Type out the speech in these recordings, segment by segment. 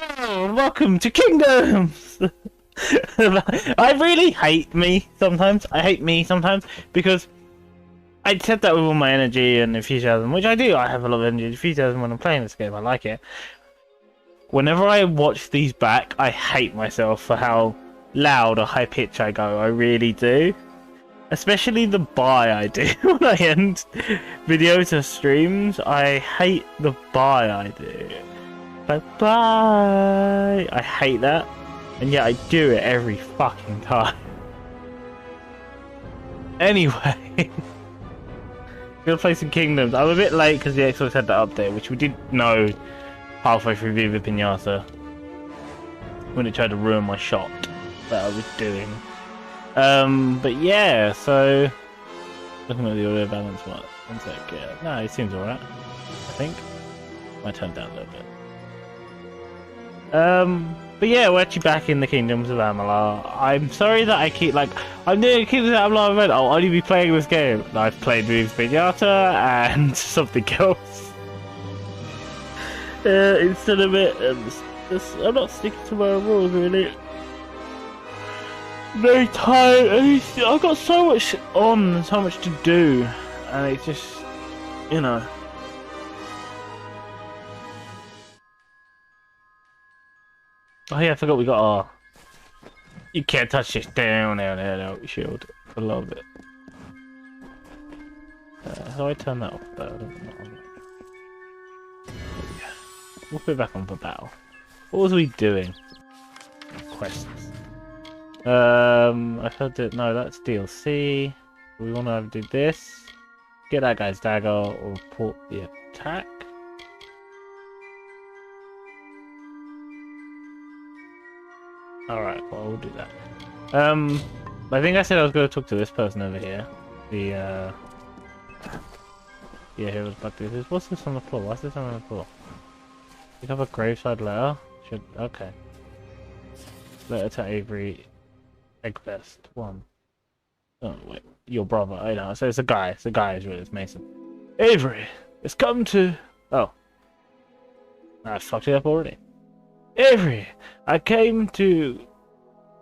Oh, welcome to Kingdoms! I really hate me sometimes. I hate me sometimes because I said that with all my energy and enthusiasm, which I do. I have a lot of energy and enthusiasm when I'm playing this game. I like it. Whenever I watch these back, I hate myself for how loud or high pitch I go. I really do. Especially the bye I do when I end videos or streams. I hate the bye I do. Like, bye! I hate that. And yet I do it every fucking time. Anyway. Gonna play some Kingdoms. I'm a bit late because the Xbox had the update, which we didn't know halfway through Viva Pinata. When it tried to ruin my shot that I was doing. But yeah, so... Looking at the audio balance, one sec, yeah. No, it seems alright. I think. Might turn it down a little bit. But yeah, we're actually back in the Kingdoms of Amalur. I'm sorry that I keep, I'm doing Kingdoms of Amalur event. I'll only be playing this game. I've played with Pinata and something else. Instead of it, I'm not sticking to my rules, really. Very tired. I've got so much on and so much to do. And it's just, you know. Oh yeah, I forgot we got our... You can't touch this down shield. I love it. How do I turn that off though? I don't know. We'll put it back on for battle. What was we doing? Quests. I heard that... No, that's DLC. We want to do this. Get that guy's dagger or report the attack. Alright, well, we'll do that. I think I said I was going to talk to this person over here. The, yeah, here was about to do this. What's this on the floor? What's this on the floor? You have a graveside letter? Okay. Letter to Avery. Eggfest. 1. Oh, wait. Your brother. I know. So it's a guy. It's a guy who's with us, Mason. Avery! It's come to... Oh. I fucked it up already. Avery, I came to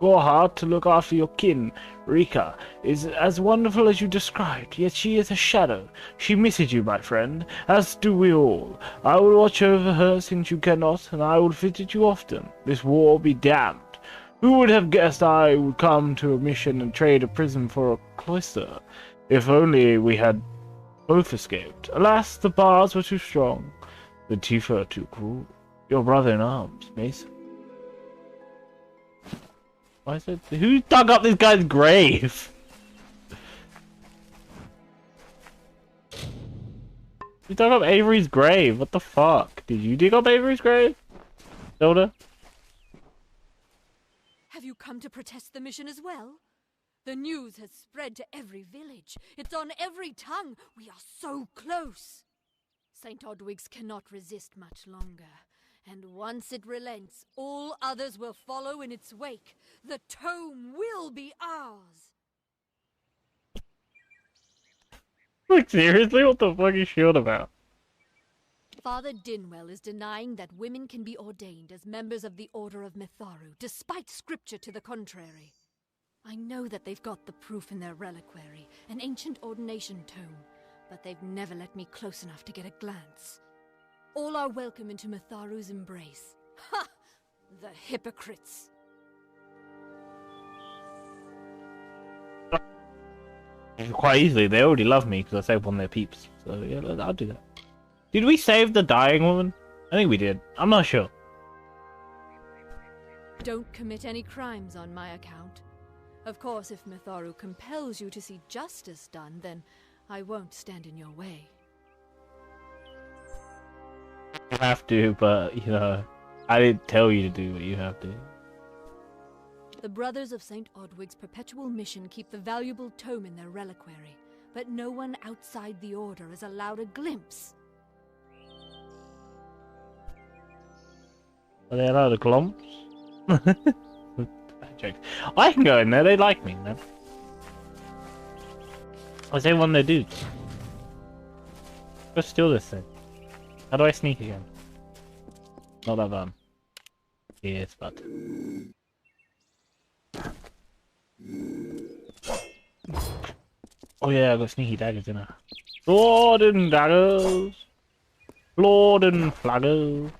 Gorhart to look after your kin. Rika is as wonderful as you described, yet she is a shadow. She misses you, my friend, as do we all. I will watch over her since you cannot, and I will visit you often. This war be damned. Who would have guessed I would come to a mission and trade a prison for a cloister? If only we had both escaped. Alas, the bars were too strong, the Tifa too cruel. Your brother in arms, Mason. Why is it? Who dug up this guy's grave? You dug up Avery's grave. What the fuck? Did you dig up Avery's grave, Zelda? Have you come to protest the mission as well? The news has spread to every village. It's on every tongue. We are so close. St. Odwig's cannot resist much longer. And once it relents, all others will follow in its wake. The tome will be ours. Like, seriously? What the fuck is she on about? Father Dinwell is denying that women can be ordained as members of the Order of Mitharu, despite scripture to the contrary. I know that they've got the proof in their reliquary, an ancient ordination tome, but they've never let me close enough to get a glance. All are welcome into Mitharu's embrace. Ha! The hypocrites! Quite easily, they already love me because I saved one of their peeps. So yeah, I'll do that. Did we save the dying woman? I think we did. I'm not sure. Don't commit any crimes on my account. Of course, if Mitharu compels you to see justice done, then I won't stand in your way. You have to, but, you know, I didn't tell you to do what you have to. The Brothers of St. Odwig's perpetual mission keep the valuable tome in their reliquary, but no one outside the Order is allowed a glimpse. Are they allowed a glumps? Joke. I can go in there, they like me, man. I say one of their dudes. Let's steal this thing. How do I sneak again? Not that bad. Yes, bud. Oh yeah, I got sneaky daggers in her. Sword and daggers! Lord and flaggers!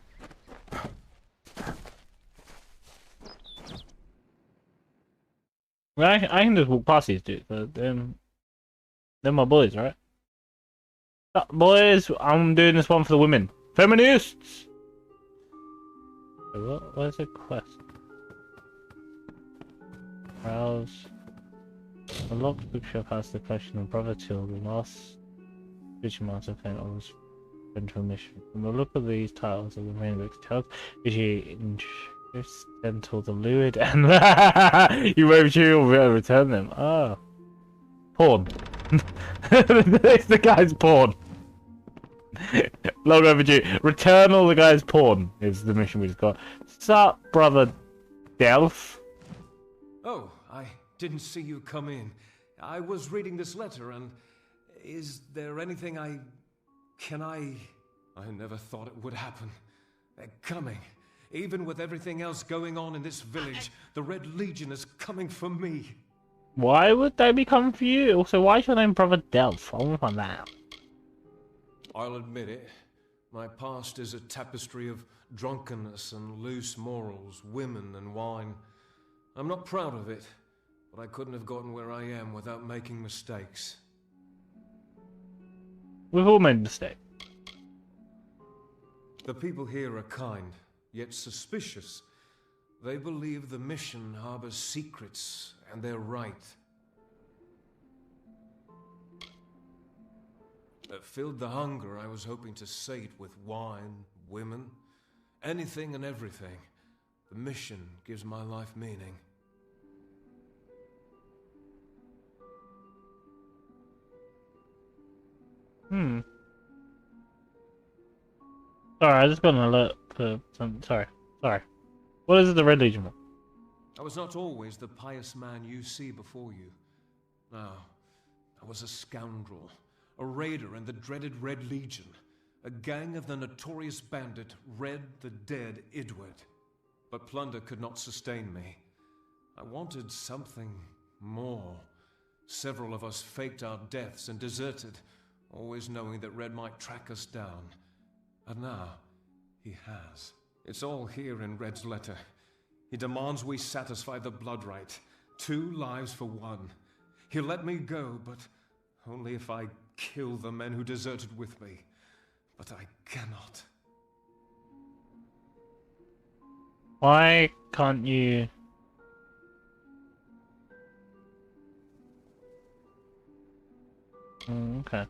Well, I can just walk past these dudes, but they're my boys, right? Boys, I'm doing this one for the women. Feminists! Wait, what is a quest? Browse. Unlock the bookshop has the collection of Brother Till, the last Vision Master Fan on his central mission. From the look of these titles of the main books tells Vision incidental to lewd and you won't sure you'll be able to return them. Ah. Porn. It's the guy's porn. Long overdue. Return all the guy's porn is the mission we just got. Sup, brother Delph? Oh, I didn't see you come in. I was reading this letter and... Is there anything I never thought it would happen. They're coming. Even with everything else going on in this village, the Red Legion is coming for me. Why would they be coming for you? Also, why is your name Brother Delph? I want to find that out. I'll admit it. My past is a tapestry of drunkenness and loose morals, women and wine. I'm not proud of it, but I couldn't have gotten where I am without making mistakes. We've all made mistakes. The people here are kind, yet suspicious. They believe the mission harbors secrets, and they're right. That filled the hunger I was hoping to sate with wine, women, anything and everything. The mission gives my life meaning. Sorry, I just got an alert for some. Sorry. What is it the Red Legion want? I was not always the pious man you see before you. No, I was a scoundrel, a raider in the dreaded Red Legion, a gang of the notorious bandit Red the Dead Idward. But plunder could not sustain me. I wanted something more. Several of us faked our deaths and deserted, always knowing that Red might track us down. And now, he has. It's all here in Red's letter. He demands we satisfy the blood right. 2 lives for 1. He'll let me go, but only if I kill the men who deserted with me. But I cannot. Why can't you... okay.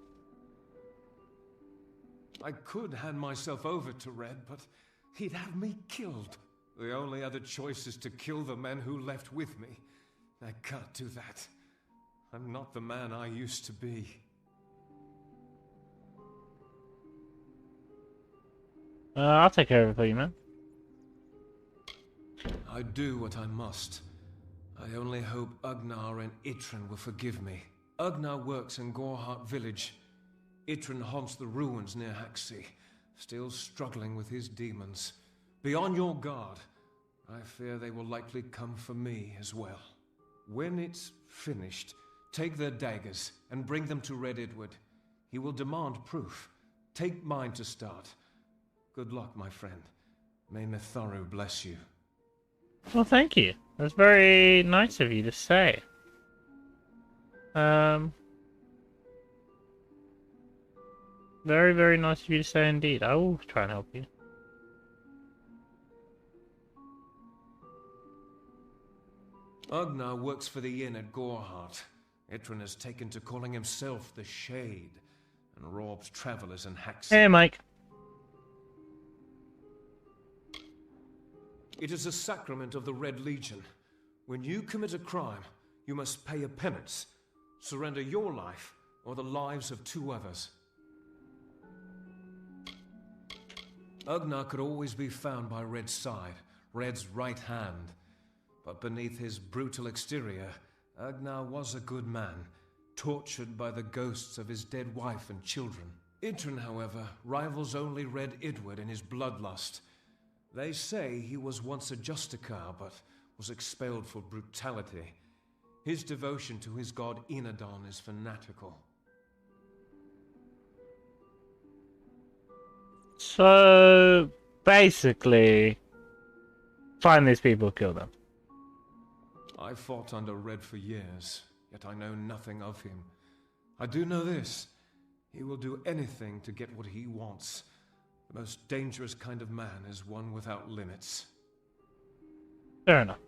I could hand myself over to Red, but he'd have me killed. The only other choice is to kill the men who left with me. I can't do that. I'm not the man I used to be. I'll take care of it for you, man. I do what I must. I only hope Ugnar and Itrin will forgive me. Ugnar works in Gorhart village. Itrin haunts the ruins near Haxi, still struggling with his demons. Be on your guard. I fear they will likely come for me as well. When it's finished, take their daggers and bring them to Red Idward. He will demand proof. Take mine to start. Good luck, my friend. May Mitharu bless you. Well, thank you. That's very nice of you to say. Very, very nice of you to say indeed. I will try and help you. Ugnar works for the inn at Gorhart. Itrin has taken to calling himself the Shade and robs travelers in Haxi. Hey, Mike. It is a sacrament of the Red Legion. When you commit a crime, you must pay a penance. Surrender your life or the lives of 2 others. Ugnar could always be found by Red's side, Red's right hand. But beneath his brutal exterior, Ugnar was a good man, tortured by the ghosts of his dead wife and children. Itrin, however, rivals only Red Idward in his bloodlust. They say he was once a Justicar, but was expelled for brutality. His devotion to his god Inadon is fanatical. So, basically, find these people, kill them. I fought under Red for years, yet I know nothing of him. I do know this. He will do anything to get what he wants. The most dangerous kind of man is one without limits. Fair enough.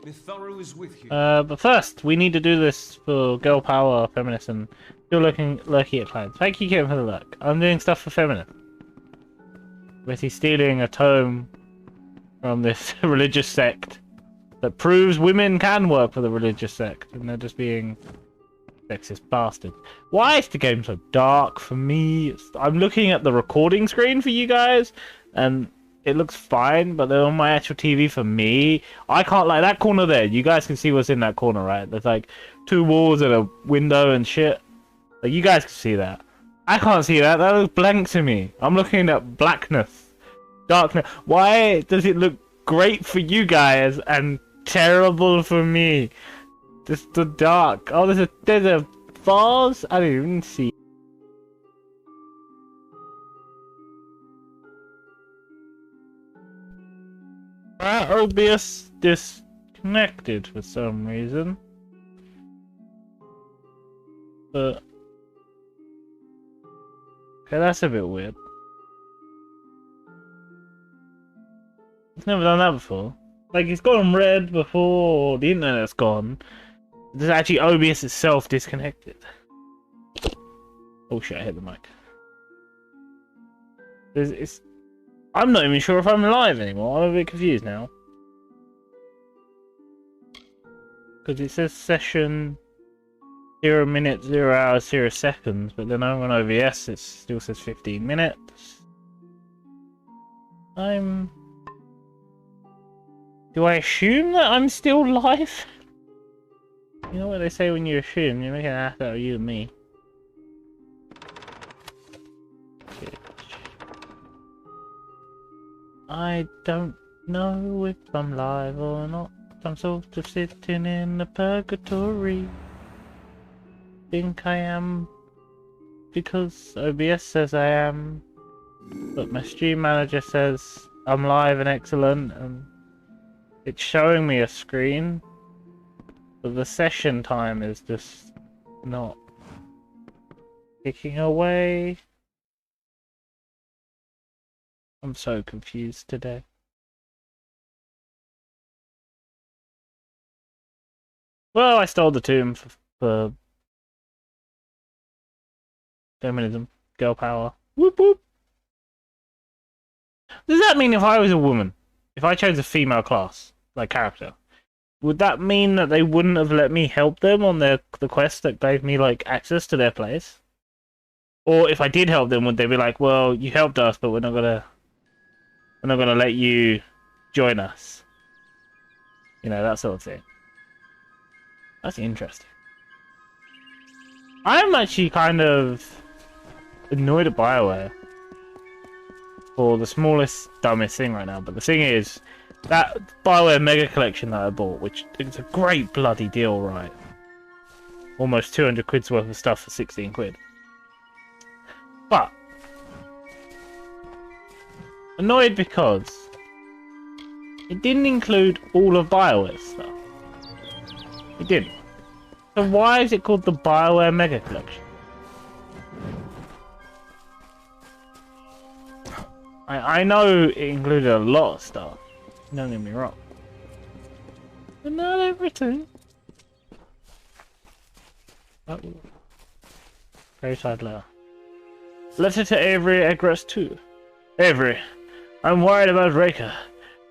Mitharu is with you. But first, we need to do this for girl power, feminist, and still lurky at clients. Thank you, Kim, for the lurk. I'm doing stuff for feminist. Basically stealing a tome from this religious sect that proves women can work for the religious sect, and they're just being sexist bastards. Why is the game so dark for me? I'm looking at the recording screen for you guys, and it looks fine, but then on my actual TV for me, I can't, like, that corner there, you guys can see what's in that corner, right? There's like 2 walls and a window and shit. Like, you guys can see that. I can't see that. That looks blank to me. I'm looking at blackness, darkness. Why does it look great for you guys and terrible for me? Just the dark. Oh, there's a vase. I didn't even see. OBS disconnected for some reason. But okay, that's a bit weird. I've never done that before. Like, it's gone red before, the internet's gone. There's actually OBS itself disconnected. Oh shit, I hit the mic. I'm not even sure if I'm live anymore. I'm a bit confused now. Because it says session 0 minutes, 0 hours, 0 seconds, but then over on OBS it still says 15 minutes. Do I assume that I'm still live? You know what they say when you assume? You're making an ass out of you and me. I don't know if I'm live or not. I'm sort of sitting in the purgatory. Think I am because OBS says I am, but my stream manager says I'm live and excellent, and it's showing me a screen, but the session time is just not ticking away. I'm so confused today. Well, I stole the tomb for feminism, girl power. Whoop whoop. Does that mean if I was a woman, if I chose a female class, like character, would that mean that they wouldn't have let me help them on the quest that gave me like access to their place? Or if I did help them, would they be like, well, you helped us, but we're not gonna let you join us? You know, that sort of thing. That's interesting. I'm actually kind of annoyed at Bioware for the smallest, dumbest thing right now. But the thing is, that Bioware Mega Collection that I bought, which is a great bloody deal, right? Almost 200 quid's worth of stuff for 16 quid. But annoyed because it didn't include all of Bioware's stuff. It didn't. So why is it called the Bioware Mega Collection? I know it included a lot of stuff. Don't get me wrong. But not everything. Oh. Very sad letter. Letter to Avery Egress 2. Avery, I'm worried about Reika.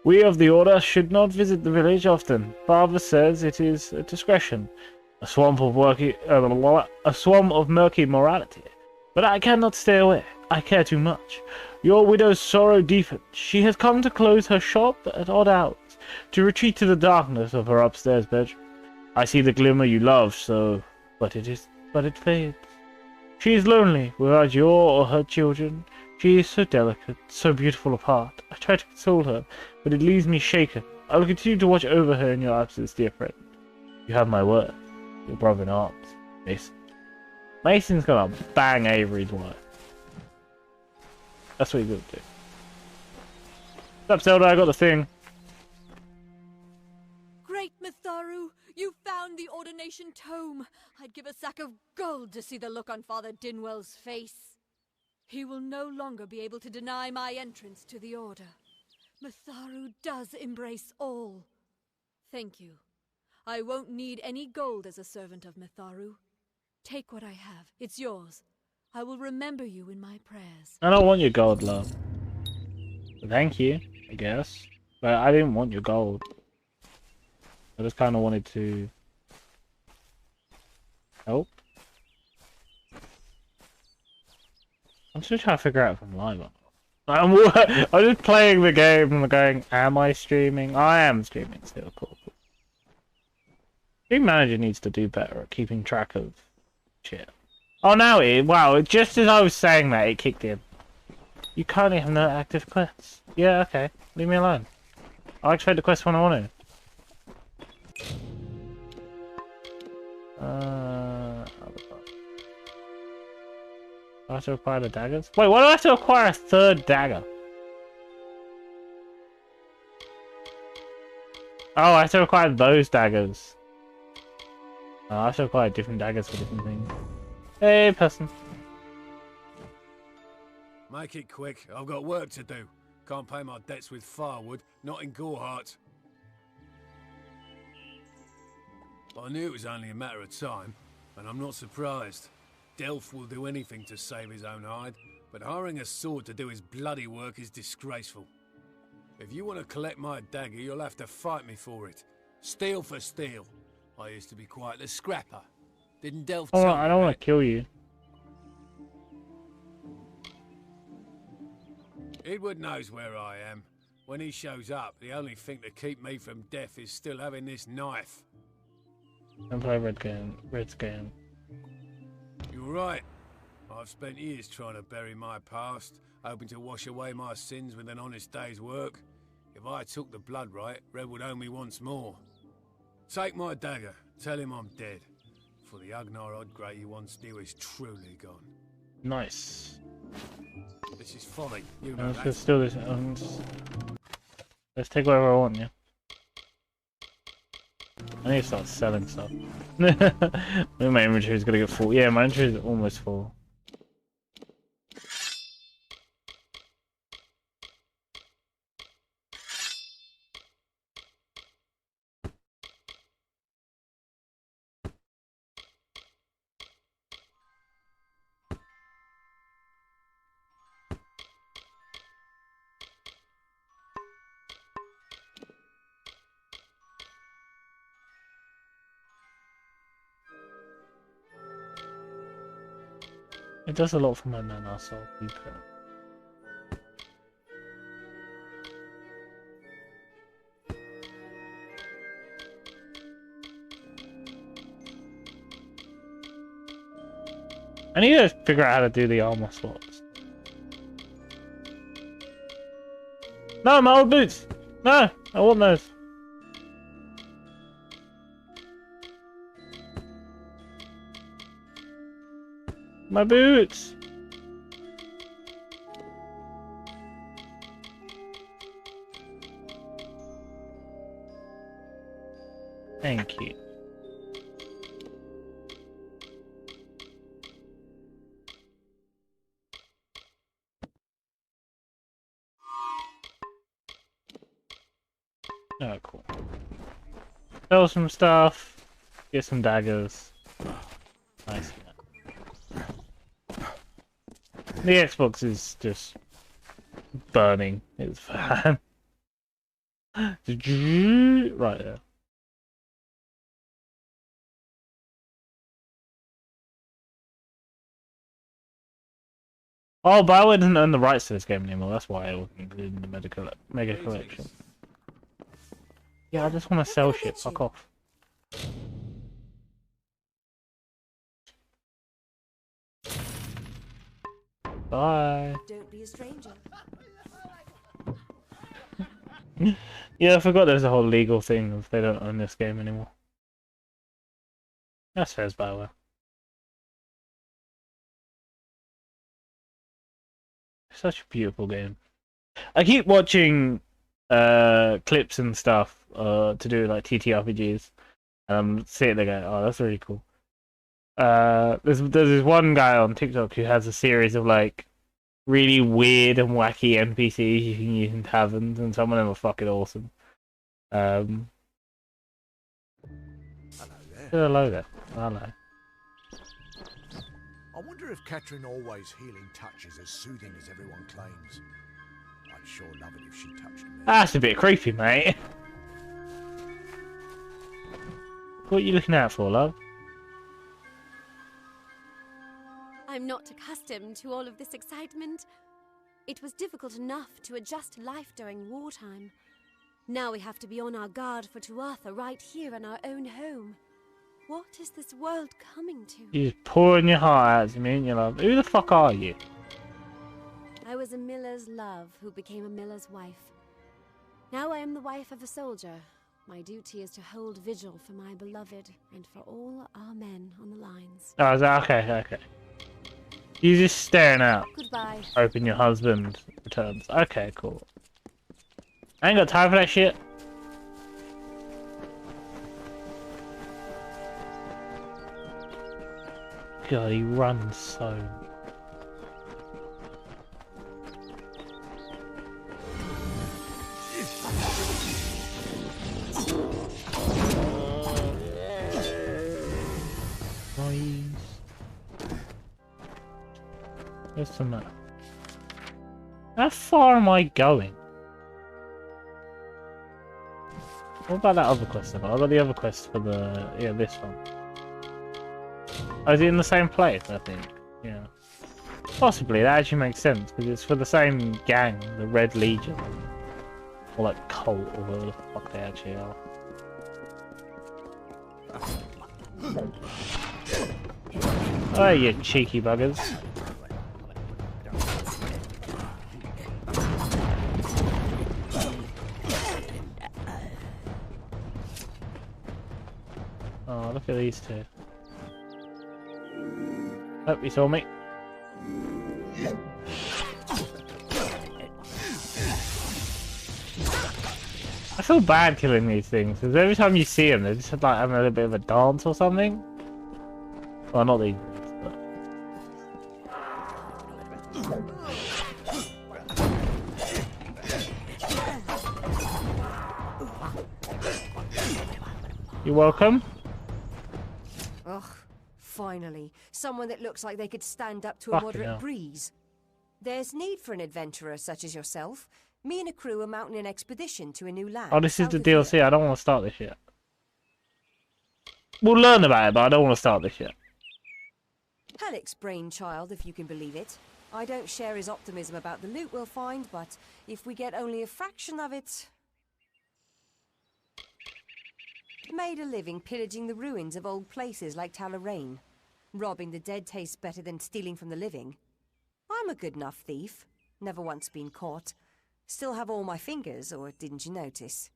We of the Order should not visit the village often. Father says it is a discretion. A swamp of murky morality. But I cannot stay away. I care too much. Your widow's sorrow deepens. She has come to close her shop at odd hours, to retreat to the darkness of her upstairs bedroom. I see the glimmer you love so, but it fades. She is lonely without your or her children. She is so delicate, so beautiful of heart. I try to console her, but it leaves me shaken. I will continue to watch over her in your absence, dear friend. You have my word. Your brother in arms, Mason. Mason's gonna bang Avery's wife. That's what he's gonna do. What's up, Zelda? I got the thing. Great Mitharu, you found the ordination tome. I'd give a sack of gold to see the look on Father Dinwell's face. He will no longer be able to deny my entrance to the Order. Mitharu does embrace all. Thank you. I won't need any gold as a servant of Mitharu. Take what I have. It's yours. I will remember you in my prayers. I don't want your gold, love. Thank you, I guess. But I didn't want your gold. I just kind of wanted to help. I'm still trying to figure out if I'm live or not. I'm just playing the game and going, am I streaming? I am streaming still, cool. Stream Manager needs to do better at keeping track of shit. Oh, now wow, just as I was saying that, it kicked in. You currently have no active quests. Yeah, okay. Leave me alone. I'll activate the quest when I want to. I have to acquire the daggers? Wait, why do I have to acquire a third dagger? Oh, I have to acquire those daggers. Oh, I have to acquire different daggers for different things. Hey, person. Make it quick. I've got work to do. Can't pay my debts with firewood, not in Gorehart. I knew it was only a matter of time, and I'm not surprised. Delph will do anything to save his own hide, but hiring a sword to do his bloody work is disgraceful. If you want to collect my dagger, you'll have to fight me for it. Steel for steel. I used to be quite the scrapper. Didn't Delph tell me I don't want to kill you. Edward knows where I am. When he shows up, the only thing to keep me from death is still having this knife. Don't play Red Game. You're right. I've spent years trying to bury my past, hoping to wash away my sins with an honest day's work. If I took the blood right, Red would owe me once more. Take my dagger, tell him I'm dead. For the Agnar Odgrey you once knew is truly gone. Nice. This is folly, you know that. Let's steal this. Let's take whatever I want, yeah. I need to start selling stuff. Maybe my inventory is gonna get full. Yeah, my inventory is almost full. It does a lot for my mana, so I'll keep it. I need to figure out how to do the armor slots. No, my old boots! No! I want those. My boots! Thank you. Oh, cool. Sell some stuff. Get some daggers. Nice. The Xbox is just burning its fan. Right there. Oh, Bioware doesn't own the rights to this game anymore. That's why it wasn't included in the Mega Collection. Yeah, I just want to sell shit. Fuck off. Bye. Don't be a stranger. Yeah, I forgot there's a whole legal thing if they don't own this game anymore. That's fair as Bioware. Such a beautiful game. I keep watching clips and stuff to do like TTRPGs, and I'm sitting there going, "Oh, that's really cool." There's this one guy on TikTok who has a series of like really weird and wacky NPCs you can use in taverns, and some of them are fucking awesome. Hello there. Hello there. Hello. I wonder if Catherine Allway's healing touch is as soothing as everyone claims. I'd sure love it if she touched me. That's a bit creepy, mate. What are you looking out for, love? I'm not accustomed to all of this excitement. It was difficult enough to adjust to life during wartime. Now we have to be on our guard for Tuatha right here in our own home. What is this world coming to? You're just pouring your heart out to me and your love. Who the fuck are you? I was a miller's love who became a miller's wife. Now I am the wife of a soldier. My duty is to hold vigil for my beloved and for all our men on the lines. Oh, is that okay? You're just staring out. Goodbye. Hoping your husband returns. Okay, cool. I ain't got time for that shit. God, he runs so. Noise. Where's the map? How far am I going? What about that other quest? I got the other quest for the this one. Oh, is it in the same place? I think. Yeah. Possibly. That actually makes sense because it's for the same gang, the Red Legion, or like cult, or whatever the fuck they actually are. Oh, you cheeky buggers. Oh, look at these two. Oh, you saw me. I feel bad killing these things, because every time you see them, they're just like having a little bit of a dance or something. Well, not these ones, but... You're welcome. Ugh, finally. Someone that looks like they could stand up to a Fucking moderate hell. breeze. There's need for an adventurer such as yourself. Me and a crew are mounting an expedition to a new land. Oh, this is south the of here. DLC. I don't want to start this yet. We'll learn about it, but I don't want to start this yet. Halleck's brainchild, if you can believe it. I don't share his optimism about the loot we'll find, but if we get only a fraction of it... Made a living pillaging the ruins of old places like Talarain. Robbing the dead tastes better than stealing from the living. I'm a good enough thief. Never once been caught. Still have all my fingers, or didn't you notice?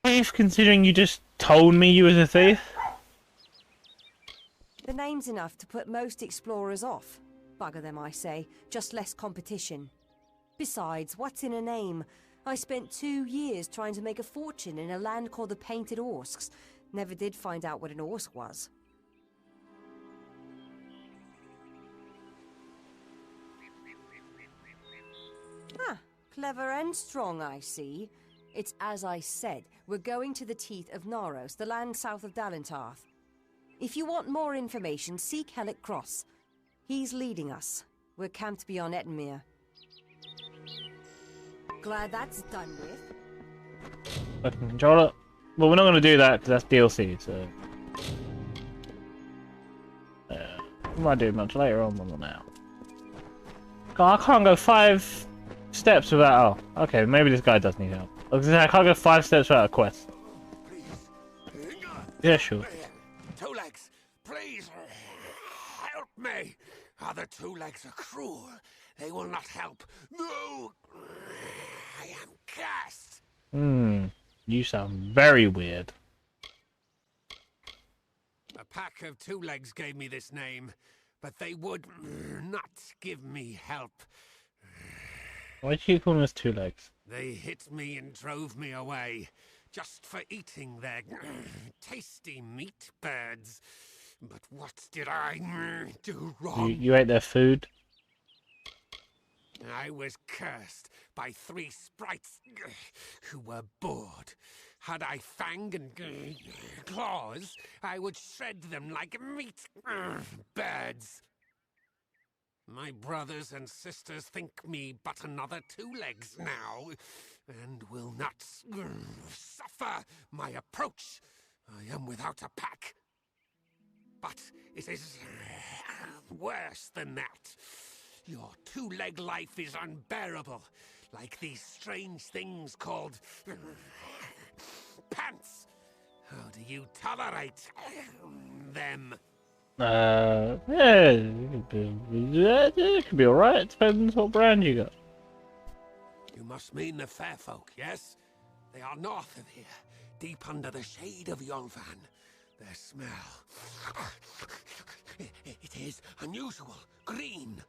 Thief, considering you just told me you was a thief? The name's enough to put most explorers off. Bugger them, I say. Just less competition. Besides, what's in a name? I spent 2 years trying to make a fortune in a land called the Painted Orsks. Never did find out what an Orsk was. Ah, clever and strong, I see. It's as I said, we're going to the teeth of Naros, the land south of Dalentarth. If you want more information, seek Hellick Cross. He's leading us. We're camped beyond Ettenmere. Glad that's done with. Fucking controller. Well, we're not going to do that because that's DLC, so... we might do it much later on than now. God, I can't go 5 steps without... Oh, okay, maybe this guy does need help. I was gonna say, I can't go 5 steps without a quest. Yeah, sure. Two legs, please. me! Other two legs are cruel. They will not help. No! I am cursed! You sound very weird. A pack of two legs gave me this name, but they would not give me help. Why do you call us two legs? They hit me and drove me away, just for eating their tasty meat birds. But what did I do wrong? You ate their food? I was cursed by 3 sprites who were bored. Had I fang and claws, I would shred them like meat birds. My brothers and sisters think me but another 2 legs now, and will not suffer my approach. I am without a pack. But it is worse than that. Your 2-leg life is unbearable, like these strange things called pants. How do you tolerate them? Yeah, it could be alright. Depends what brand you got. You must mean the fair folk, yes? They are north of here, deep under the shade of Yolvan. Their smell... it is unusual, green.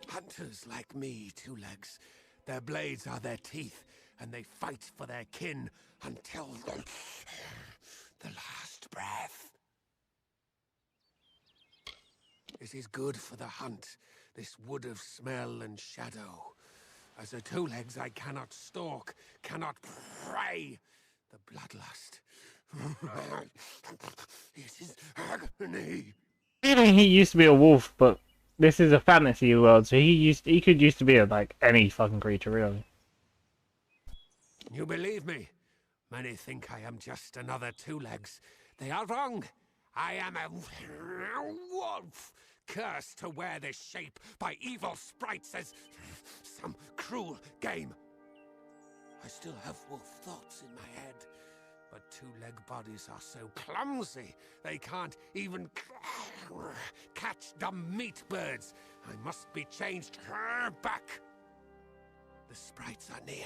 Hunters like me, 2 legs. Their blades are their teeth, and they fight for their kin until the last breath. It is good for the hunt, this wood of smell and shadow. As a 2 legs I cannot stalk, cannot prey. The bloodlust. It is agony. He used to be a wolf, but this is a fantasy world, so he could used to be like any fucking creature, really. You believe me? Many think I am just another 2 legs. They are wrong. I am a wolf, cursed to wear this shape by evil sprites as some cruel game. I still have wolf thoughts in my head, but 2-leg bodies are so clumsy they can't even catch dumb meat birds. I must be changed back. The sprites are near.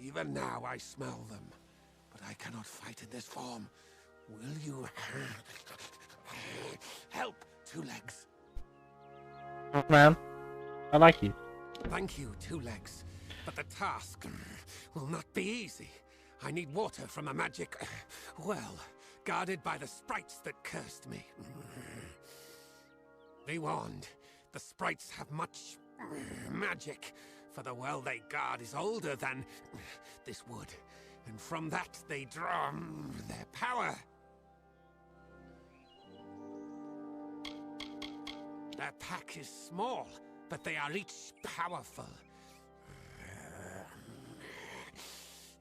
Even now I smell them, but I cannot fight in this form. Will you help, 2 legs? Man, I like you. Thank you, 2 legs. But the task will not be easy. I need water from a magic well, guarded by the sprites that cursed me. Be warned, the sprites have much magic, for the well they guard is older than this wood, and from that they draw their power. Their pack is small, but they are each powerful.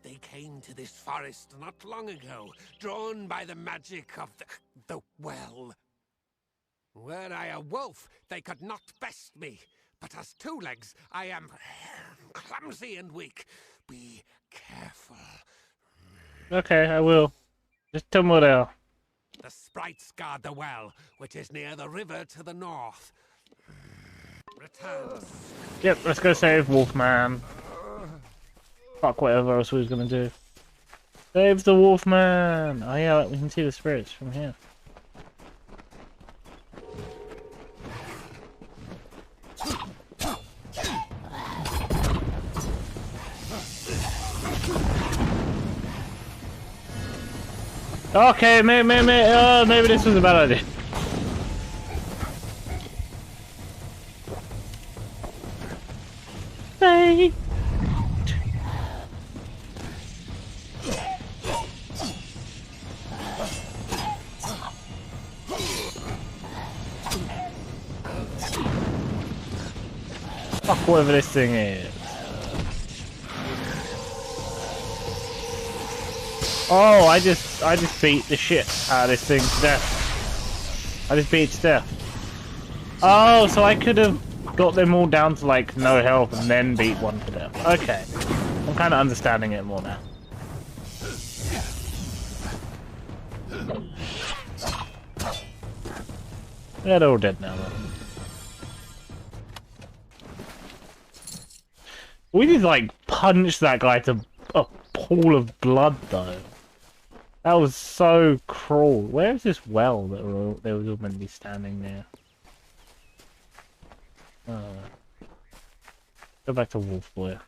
They came to this forest not long ago, drawn by the magic of the well. Were I a wolf, they could not best me, but as 2 legs, I am clumsy and weak. Be careful. Okay, I will. Just tell me what they are. The sprites guard the well, which is near the river to the north. Return. Yep, let's go save Wolfman. Fuck whatever else we was gonna do. Save the Wolfman! Oh yeah, we can see the spirits from here. Okay, maybe this was a bad idea. Hey. Fuck whatever this thing is. Oh, I just beat the shit out of this thing to death. I just beat it to death. Oh, so I could have got them all down to like no health and then beat one to death. Okay. I'm kind of understanding it more now. Yeah, they're all dead now, though. We just, like, punched that guy to a pool of blood, though. That was so cruel. Where is this well that they were all meant to be standing near? Go back to Wolf Boy.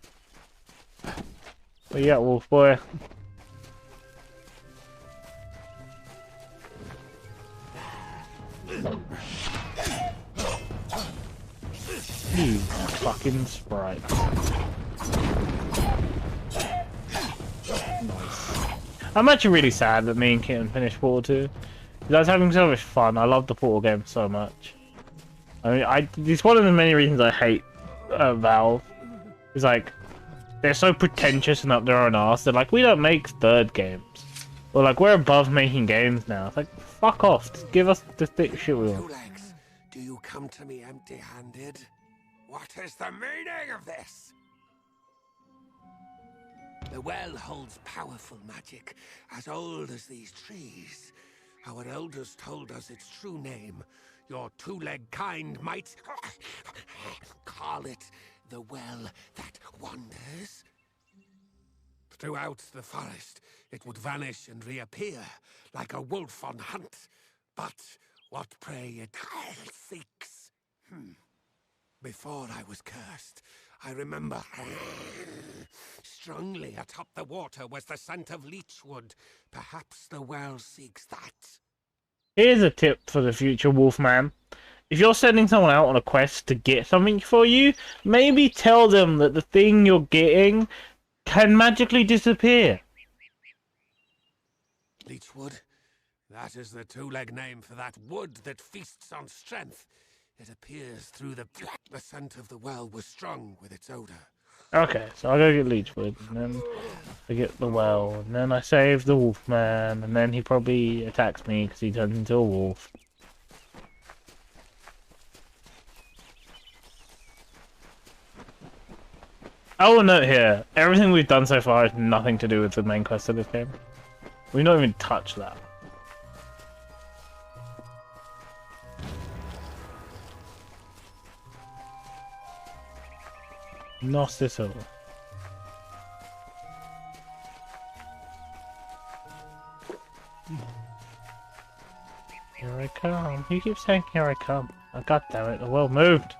Where you at, Wolf Boy? You fucking sprite. Nice. I'm actually really sad that me and Kitten finished Portal 2. I was having so much fun. I love the Portal game so much. I mean, it's one of the many reasons I hate Valve. It's like, they're so pretentious and up their own arse. They're like, we don't make third games. Or like, we're above making games now. It's like, fuck off. Just give us the thick shit we want. Two Legs, do you come to me empty-handed? What is the meaning of this? The well holds powerful magic, as old as these trees. Our elders told us its true name. Your two-leg kind might call it the well that wanders. Throughout the forest, it would vanish and reappear like a wolf on hunt. But what prey it seeks. Before I was cursed, I remember strongly atop the water was the scent of leechwood. Perhaps the well seeks that. Here's a tip for the future Wolfman. If you're sending someone out on a quest to get something for you, maybe tell them that the thing you're getting can magically disappear. Leechwood? That is the two-leg name for that wood that feasts on strength. It appears through the scent of the well was strong with its odor. Okay, so I go get Leechwood, and then I get the well, and then I save the Wolfman, and then he probably attacks me because he turns into a wolf. I will note here, everything we've done so far has nothing to do with the main quest of this game. We've not even touched that. Gnosis over. Here I come. You keep saying here I come. Oh, God damn it, the world moved.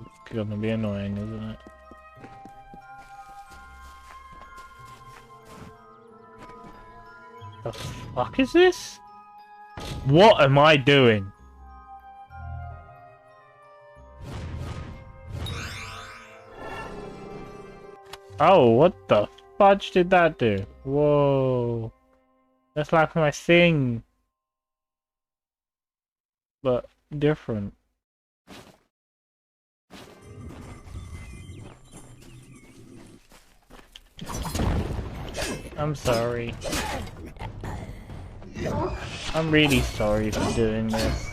It's gonna be annoying, isn't it? The fuck is this? What am I doing? Oh, what the fudge did that do? Whoa. That's like my thing. But different. I'm sorry. I'm really sorry for doing this.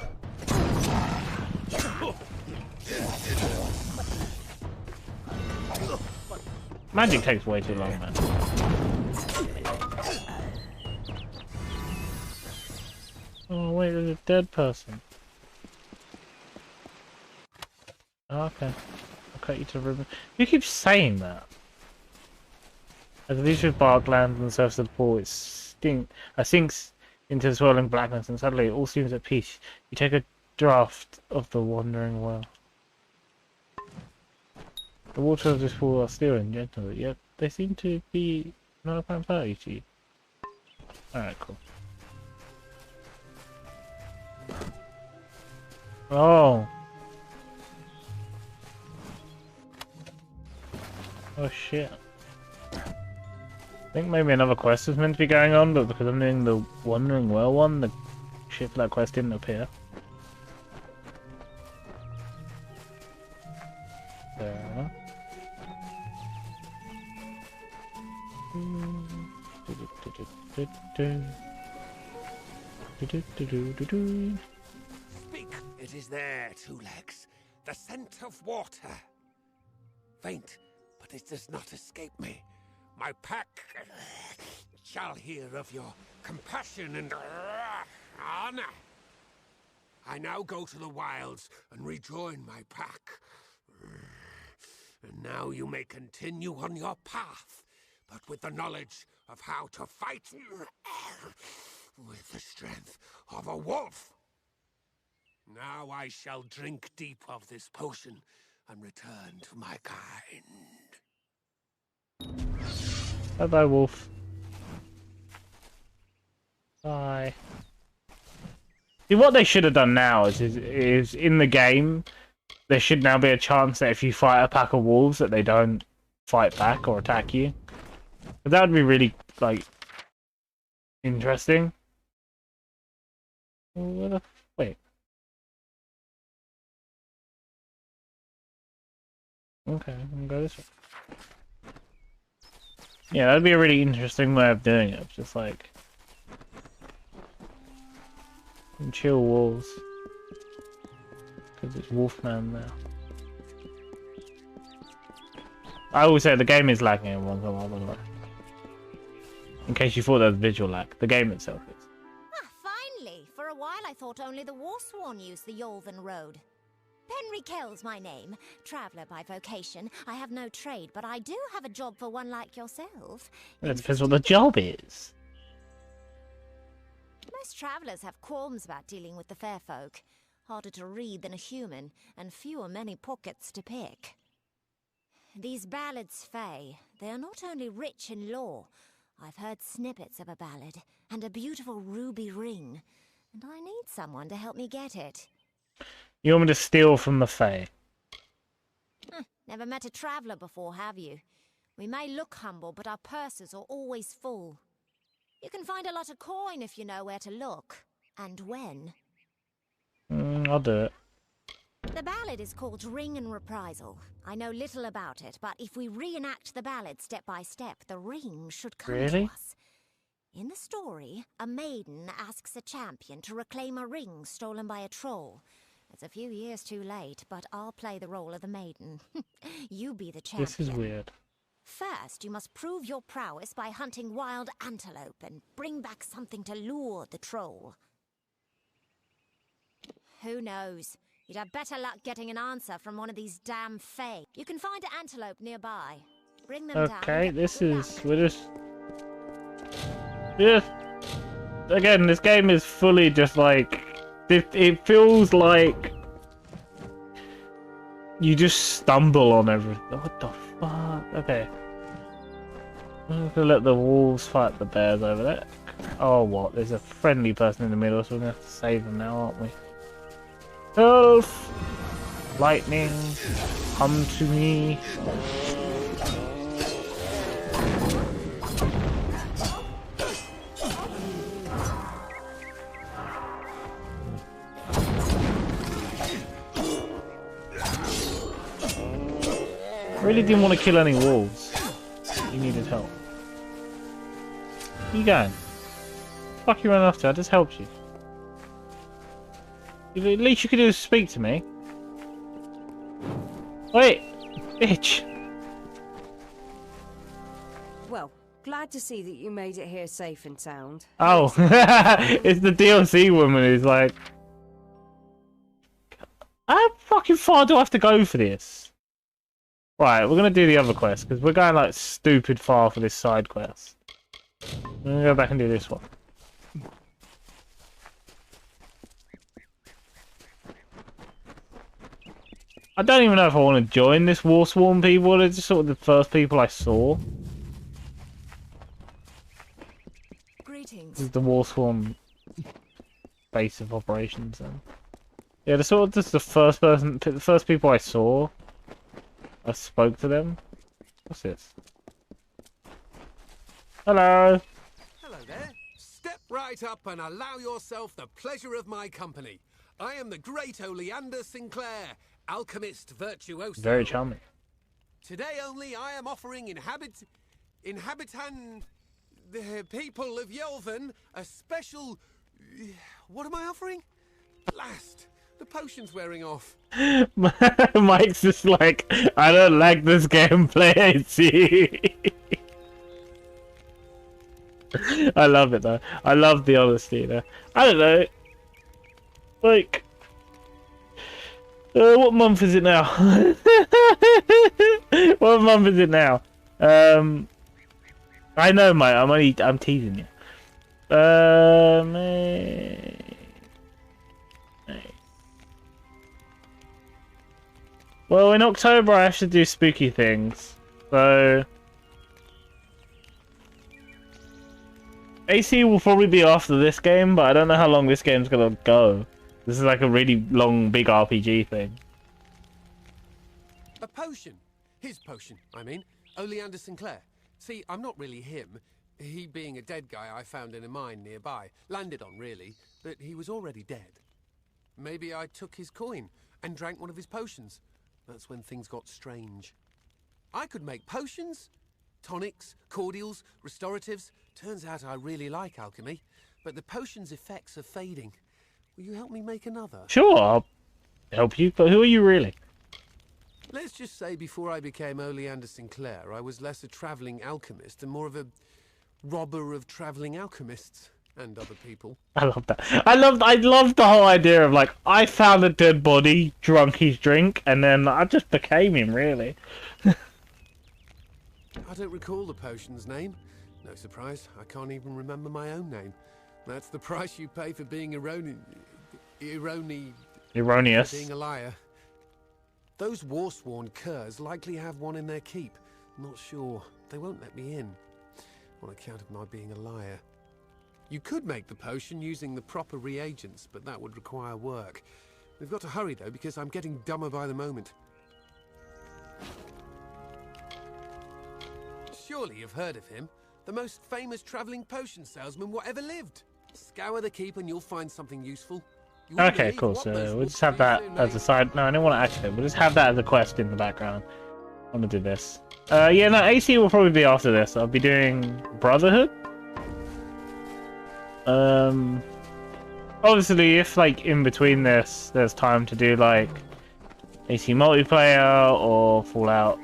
Magic takes way too long, man. Oh wait, there's a dead person. Oh, okay. I'll cut you to ribbon. You keep saying that. As these with bark lands and the surface of the pool, it sinks into the swirling blackness, and suddenly it all seems at peace. You take a draught of the wandering well. The water of this pool are still and gentle, yet they seem to be not a quite party to you. Alright, cool. Oh! Oh shit. I think maybe another quest is meant to be going on, but because I'm doing the Wandering Well one, the shit for that quest didn't appear. Fair enough. Speak! It is there, Two Legs. The scent of water. Faint, but it does not escape me. my pack shall hear of your compassion and honor. I now go to the wilds and rejoin my pack. And now you may continue on your path, but with the knowledge of how to fight with the strength of a wolf. Now I shall drink deep of this potion and return to my kind. Bye bye, wolf. Bye. See, what they should have done now is in the game, there should now be a chance that if you fight a pack of wolves that they don't fight back or attack you. But that would be really, like, interesting. Wait. Okay, I'm gonna go this way. Yeah, that'd be a really interesting way of doing it. Just like chill wolves, because it's Wolfman now. I will say the game is lagging in one way, by the way. In case you thought there was visual lag, the game itself is. Ah, finally! For a while I thought only the Warsworn used the Yolven Road. Henry Kell's my name, traveller by vocation. I have no trade, but I do have a job for one like yourself. It depends what the job is. Most travellers have qualms about dealing with the fair folk. Harder to read than a human, and fewer many pockets to pick. These ballads, Fae, they are not only rich in lore. I've heard snippets of a ballad, and a beautiful ruby ring, and I need someone to help me get it. You want me to steal from the Fae? Never met a traveller before, have you? We may look humble, but our purses are always full. You can find a lot of coin if you know where to look, and when. I'll do it. The ballad is called Ring and Reprisal. I know little about it, but if we reenact the ballad step by step, the ring should come to us. In the story, a maiden asks a champion to reclaim a ring stolen by a troll. It's a few years too late, but I'll play the role of the maiden. You be the champion. This is weird. First, you must prove your prowess by hunting wild antelope and bring back something to lure the troll. Who knows? You'd have better luck getting an answer from one of these damn Fae. You can find an antelope nearby. Bring them down. Okay, this is... we're just... Yeah. Again, this game is fully just like... It feels like... you just stumble on everything. What the fuck? Okay. I'm gonna let the wolves fight the bears over there. Oh, what? There's a friendly person in the middle, so we're gonna have to save them now, aren't we? Help! Lightning, come to me. Really didn't want to kill any wolves. You needed help. Where you going? Fuck you ran after, I just helped you. The least you could do is speak to me. Wait! Bitch! Well, glad to see that you made it here safe and sound. Oh! It's the DLC woman who's like... how fucking far do I have to go for this? Right, we're gonna do the other quest, because we're going like stupid far for this side quest. I'm gonna go back and do this one. I don't even know if I want to join this Warsworn people, they're just sort of the first people I saw. Greetings. This is the Warsworn base of operations then. Yeah, they're sort of just the first people I saw. I spoke to them. What's this? Hello! Hello there. Step right up and allow yourself the pleasure of my company. I am the great Oleander Sinclair, alchemist virtuoso. Very charming. Today only I am offering the people of Yolven a special... what am I offering? Blast! The potion's wearing off. Mike's just like, I don't like this gameplay, I see. I love it though. I love the honesty there. I don't know. Like, what month is it now? What month is it now? I know, mate. I'm teasing you. May. Well, in October I have to do spooky things, so AC will probably be after this game, but I don't know how long this game's gonna go. This is like a really long, big RPG thing. A potion. His potion, I mean. Oleander Sinclair. See, I'm not really him. He being a dead guy I found in a mine nearby. Landed on, really, but he was already dead. Maybe I took his coin and drank one of his potions. That's when things got strange. I could make potions? Tonics, cordials, restoratives. Turns out I really like alchemy, but the potion's effects are fading. Will you help me make another? Sure, I'll help you, but who are you really? Let's just say before I became Oleander Sinclair, I was less a travelling alchemist and more of a robber of travelling alchemists and other people. I love that. I love the whole idea of like, I found a dead body, drunk his drink, and then I just became him, really. I don't recall the potion's name. No surprise, I can't even remember my own name. That's the price you pay for being erroneous. Being a liar. Those war-sworn curs likely have one in their keep. Not sure. They won't let me in. On account of my being a liar. You could make the potion using the proper reagents, but that would require work. We've got to hurry though, because I'm getting dumber by the moment. Surely you've heard of him. The most famous travelling potion salesman whatever lived. Scour the keep and you'll find something useful. Okay, cool. So we'll just have that as a side. No, I don't want to action it. We'll just have that as a quest in the background. I want to do this. Yeah, no, AC will probably be after this. I'll be doing Brotherhood. Obviously, if like in between this, there's time to do like AC multiplayer or Fallout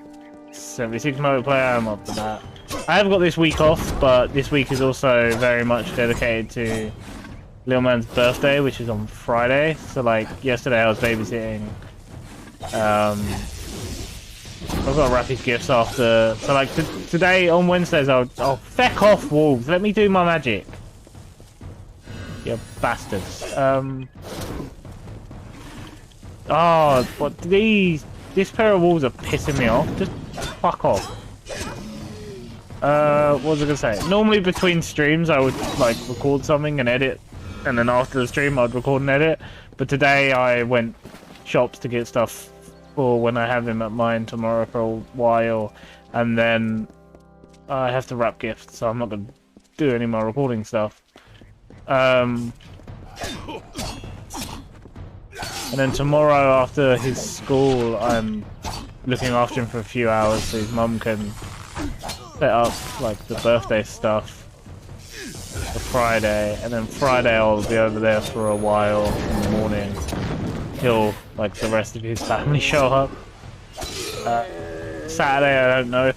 76 multiplayer, I'm up for that. I have got this week off, but this week is also very much dedicated to little man's birthday, which is on Friday. So like yesterday I was babysitting. I've got to wrap his gifts after. So like today on Wednesdays I'll feck off, wolves. Let me do my magic. You bastards. Oh, but this pair of wolves are pissing me off. Just fuck off. What was I gonna say? Normally between streams I would like record something and edit, and then after the stream I'd record and edit. But today I went shops to get stuff for when I have him at mine tomorrow for a while, and then I have to wrap gifts, so I'm not gonna do any more recording stuff. And then tomorrow after his school I'm looking after him for a few hours so his mum can set up like the birthday stuff for Friday, and then Friday I'll be over there for a while in the morning till like the rest of his family show up. Saturday I don't know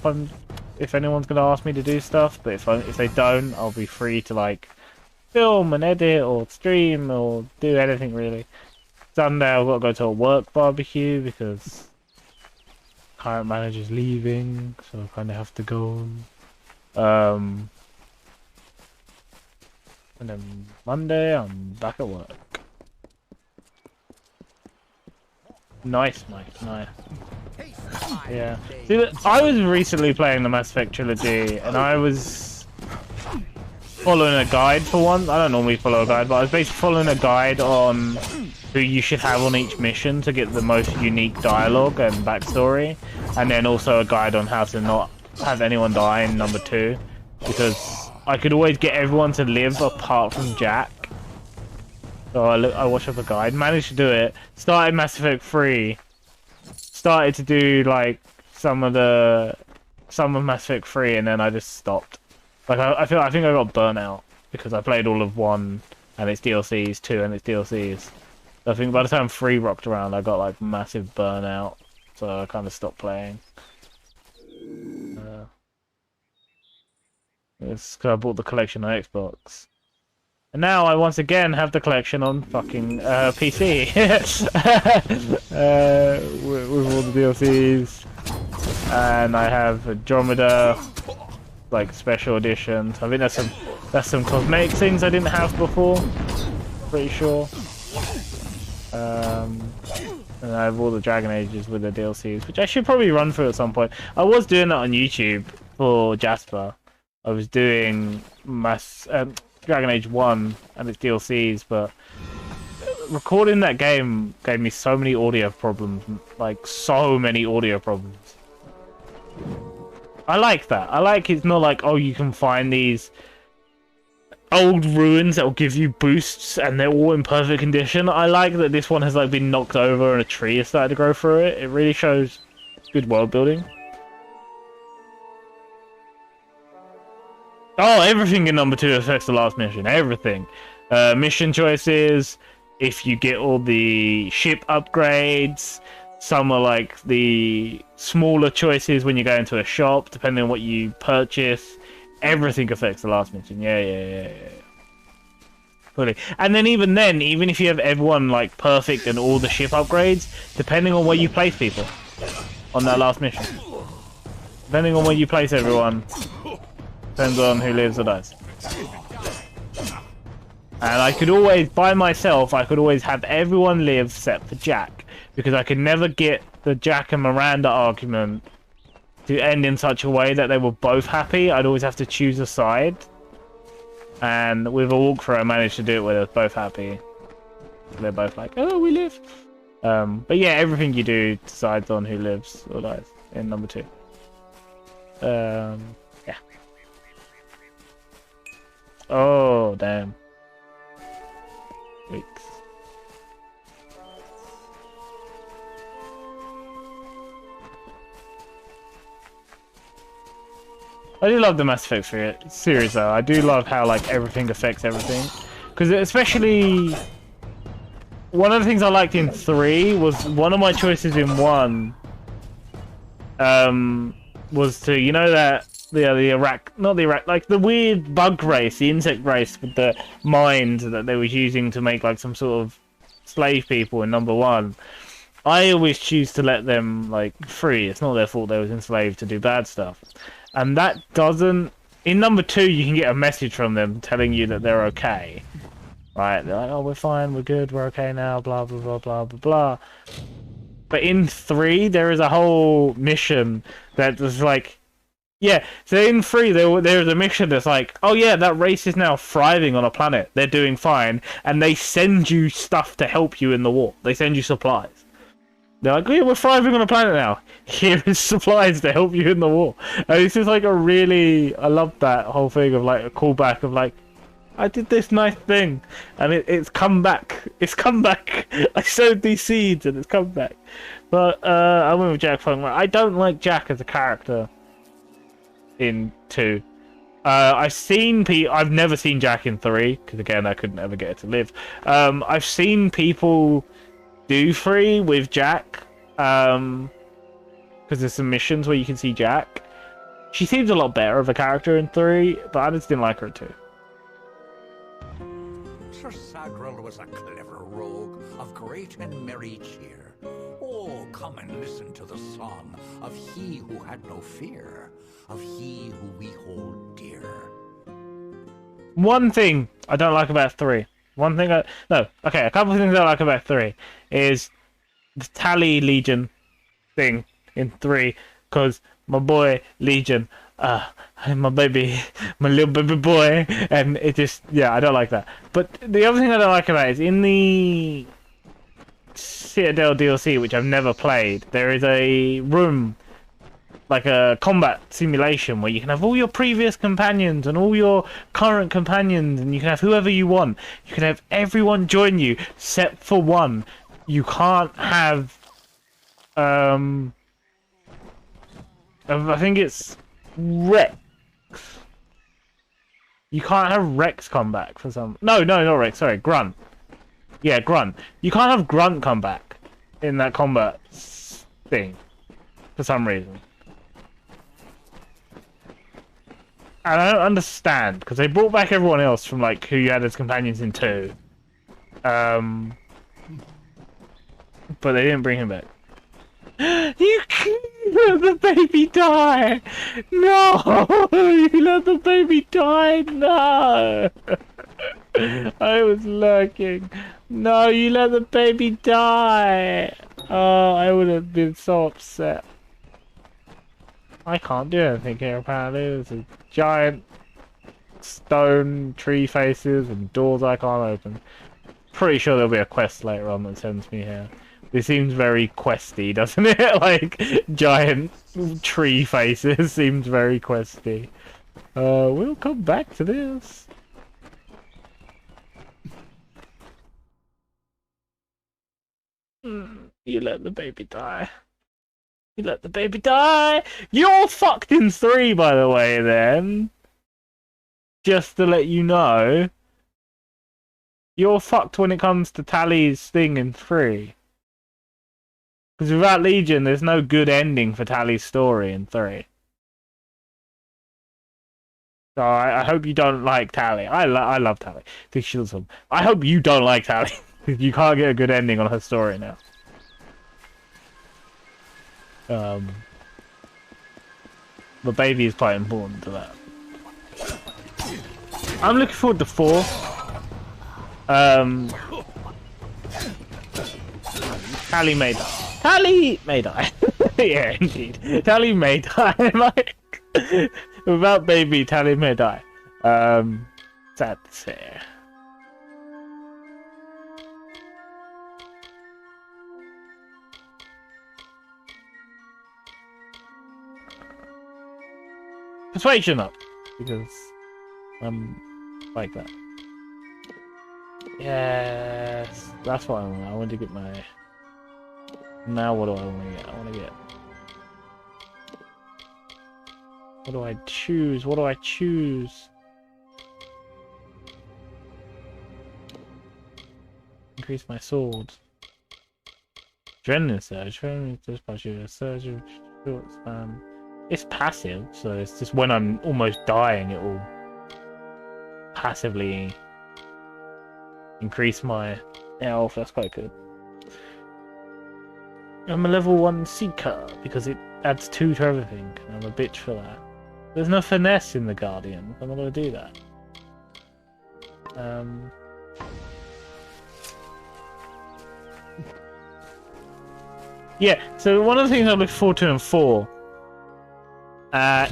if anyone's gonna ask me to do stuff, but if they don't, I'll be free to like film and edit or stream or do anything really. Sunday I've got to go to a work barbecue because current manager's leaving, so I kind of have to go. And then Monday I'm back at work. Nice. Yeah. See, I was recently playing the Mass Effect trilogy, and I was following a guide for one. I don't normally follow a guide, but I was basically following a guide on who you should have on each mission to get the most unique dialogue and backstory, and then also a guide on how to not have anyone die in number 2, because I could always get everyone to live apart from Jack. So I watched up a guide, managed to do it, started Mass Effect 3, started to do like some of Mass Effect 3, and then I just stopped. Like I think I got burnt out because I played all of 1 and its DLCs, 2 and its DLCs. So I think by the time 3 rocked around, I got like massive burnout, so I kind of stopped playing. It's 'cause I bought the collection on Xbox. And now I once again have the collection on fucking PC. With all the DLCs. And I have Andromeda, like special editions. I think that's some cosmetic things I didn't have before. Pretty sure. And I have all the Dragon Ages with the DLCs, which I should probably run through at some point. I was doing that on YouTube for Jasper. I was doing Dragon Age 1 and its DLCs, but recording that game gave me so many audio problems. Like, so many audio problems. I like that. I like it's not like, oh, you can find these old ruins that will give you boosts and they're all in perfect condition. I like that this one has like been knocked over and a tree has started to grow through it. It really shows good world building. Oh, everything in number 2 affects the last mission. Everything. Mission choices, if you get all the ship upgrades. Some are like the smaller choices when you go into a shop, depending on what you purchase. Everything affects the last mission. Yeah. Fully. And then even if you have everyone like perfect and all the ship upgrades, depending on where you place people on that last mission. Depending on where you place everyone, depends on who lives or dies. And I could always, by myself, I could always have everyone live except for Jack. Because I could never get the Jack and Miranda argument to end in such a way that they were both happy. I'd always have to choose a side. And with a walkthrough, I managed to do it where they're both happy. They're both like, oh, we live. But yeah, everything you do decides on who lives or dies in number 2. Yeah. Oh, damn. Weeks. I do love the Mass Effect for it. Serious though, I do love how like everything affects everything. Because especially one of the things I liked in 3 was one of my choices in 1 was to, you know, that like the weird bug race, the insect race with the mind that they was using to make like some sort of slave people in number 1. I always choose to let them like free. It's not their fault they was enslaved to do bad stuff. And that doesn't... In number 2, you can get a message from them telling you that they're okay. Right? They're like, oh, we're fine, we're good, we're okay now, blah, blah, blah, blah, blah, blah. But in 3, there is a whole mission that was like... Yeah, so in 3, there's a mission that's like, oh yeah, that race is now thriving on a planet. They're doing fine. And they send you stuff to help you in the war. They send you supplies. They're like, yeah, we're thriving on a planet now. Here is supplies to help you in the war. And it's just like a really... I love that whole thing of like a callback of like, I did this nice thing. And it's come back. It's come back. I sowed these seeds and it's come back. But I went with Jack Funk. I don't like Jack as a character in 2. I've never seen Jack in 3. Because again, I could never get it to live. I've seen people do 3 with Jack, because there's some missions where you can see Jack. She seems a lot better of a character in 3, but I just didn't like her too. Sir Sagril was a clever rogue of great and merry cheer. Oh, come and listen to the song of he who had no fear, of he who we hold dear. One thing I don't like about 3. A couple of things I like about 3 is the Tally Legion thing in 3, because my boy Legion, my little baby boy, and it just, yeah, I don't like that. But the other thing I don't like about it is in the Citadel DLC, which I've never played, there is a room, like a combat simulation, where you can have all your previous companions and all your current companions, and you can have whoever you want. You can have everyone join you, except for one. You can't have, I think it's Rex. You can't have Rex come back for some... No, not Rex, sorry, Grunt. Yeah, Grunt. You can't have Grunt come back in that combat thing, for some reason. And I don't understand, because they brought back everyone else from, like, who you had as companions in 2. But they didn't bring him back. You let the baby die! No! You let the baby die! No! I was lurking. No, you let the baby die! Oh, I would have been so upset. I can't do anything here, apparently. There's a giant stone tree faces and doors I can't open. Pretty sure there'll be a quest later on that sends me here. This seems very questy, doesn't it? Like, giant tree faces seems very questy. We'll come back to this. You let the baby die. You let the baby die! You're fucked in 3, by the way, then. Just to let you know. You're fucked when it comes to Tally's thing in 3. Because without Legion, there's no good ending for Tally's story in 3. So I hope you don't like Tally. I love Tally. Think she's awesome. I hope you don't like Tally. You can't get a good ending on her story now. The baby is quite important to that. I'm looking forward to 4. Tally may die. Tally may die. Yeah, indeed. Tally may die. Like, without baby, Tally may die. Sad to say. Persuasion up, because I'm like that. Yes, that's what I want. I want to get my. Now what do I want to get? I want to get. What do I choose? What do I choose? Increase my sword. Adrenaline surge. Adrenaline dispatch a surge of short span. It's passive, so it's just when I'm almost dying, it will passively increase my health. That's quite good. I'm a level 1 seeker because it adds 2 to everything. I'm a bitch for that. There's no finesse in the Guardian. I'm not gonna do that. Yeah. So one of the things I look forward to in 4.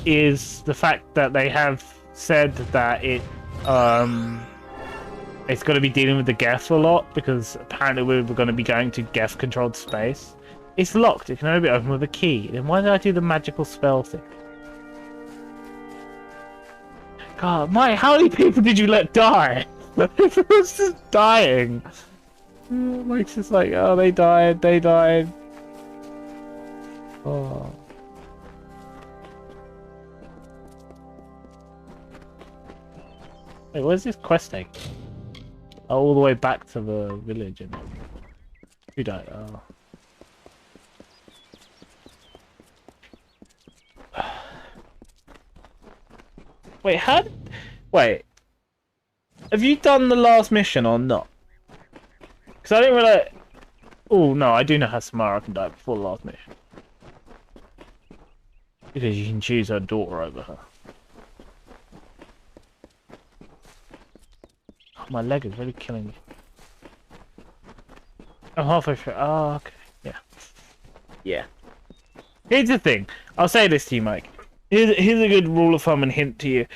Is the fact that they have said that it's going to be dealing with the Geth a lot, because apparently we're going to be going to Geth-controlled space. It's locked. It can only be opened with a key. Then why did I do the magical spell thing? God, Mike, how many people did you let die? Everyone's just dying. Mike's just like, oh, they died. They died. Oh. Wait, where's this quest take? Oh, all the way back to the village. And who died? Oh. Wait, how? Wait. Have you done the last mission or not? Because I didn't really. Oh no, I do know how Samara can die before the last mission. Because you can choose her daughter over her. My leg is really killing me. I'm halfway through. Oh, okay. Yeah. Yeah. Here's the thing. I'll say this to you, Mike. Here's a good rule of thumb and hint to you.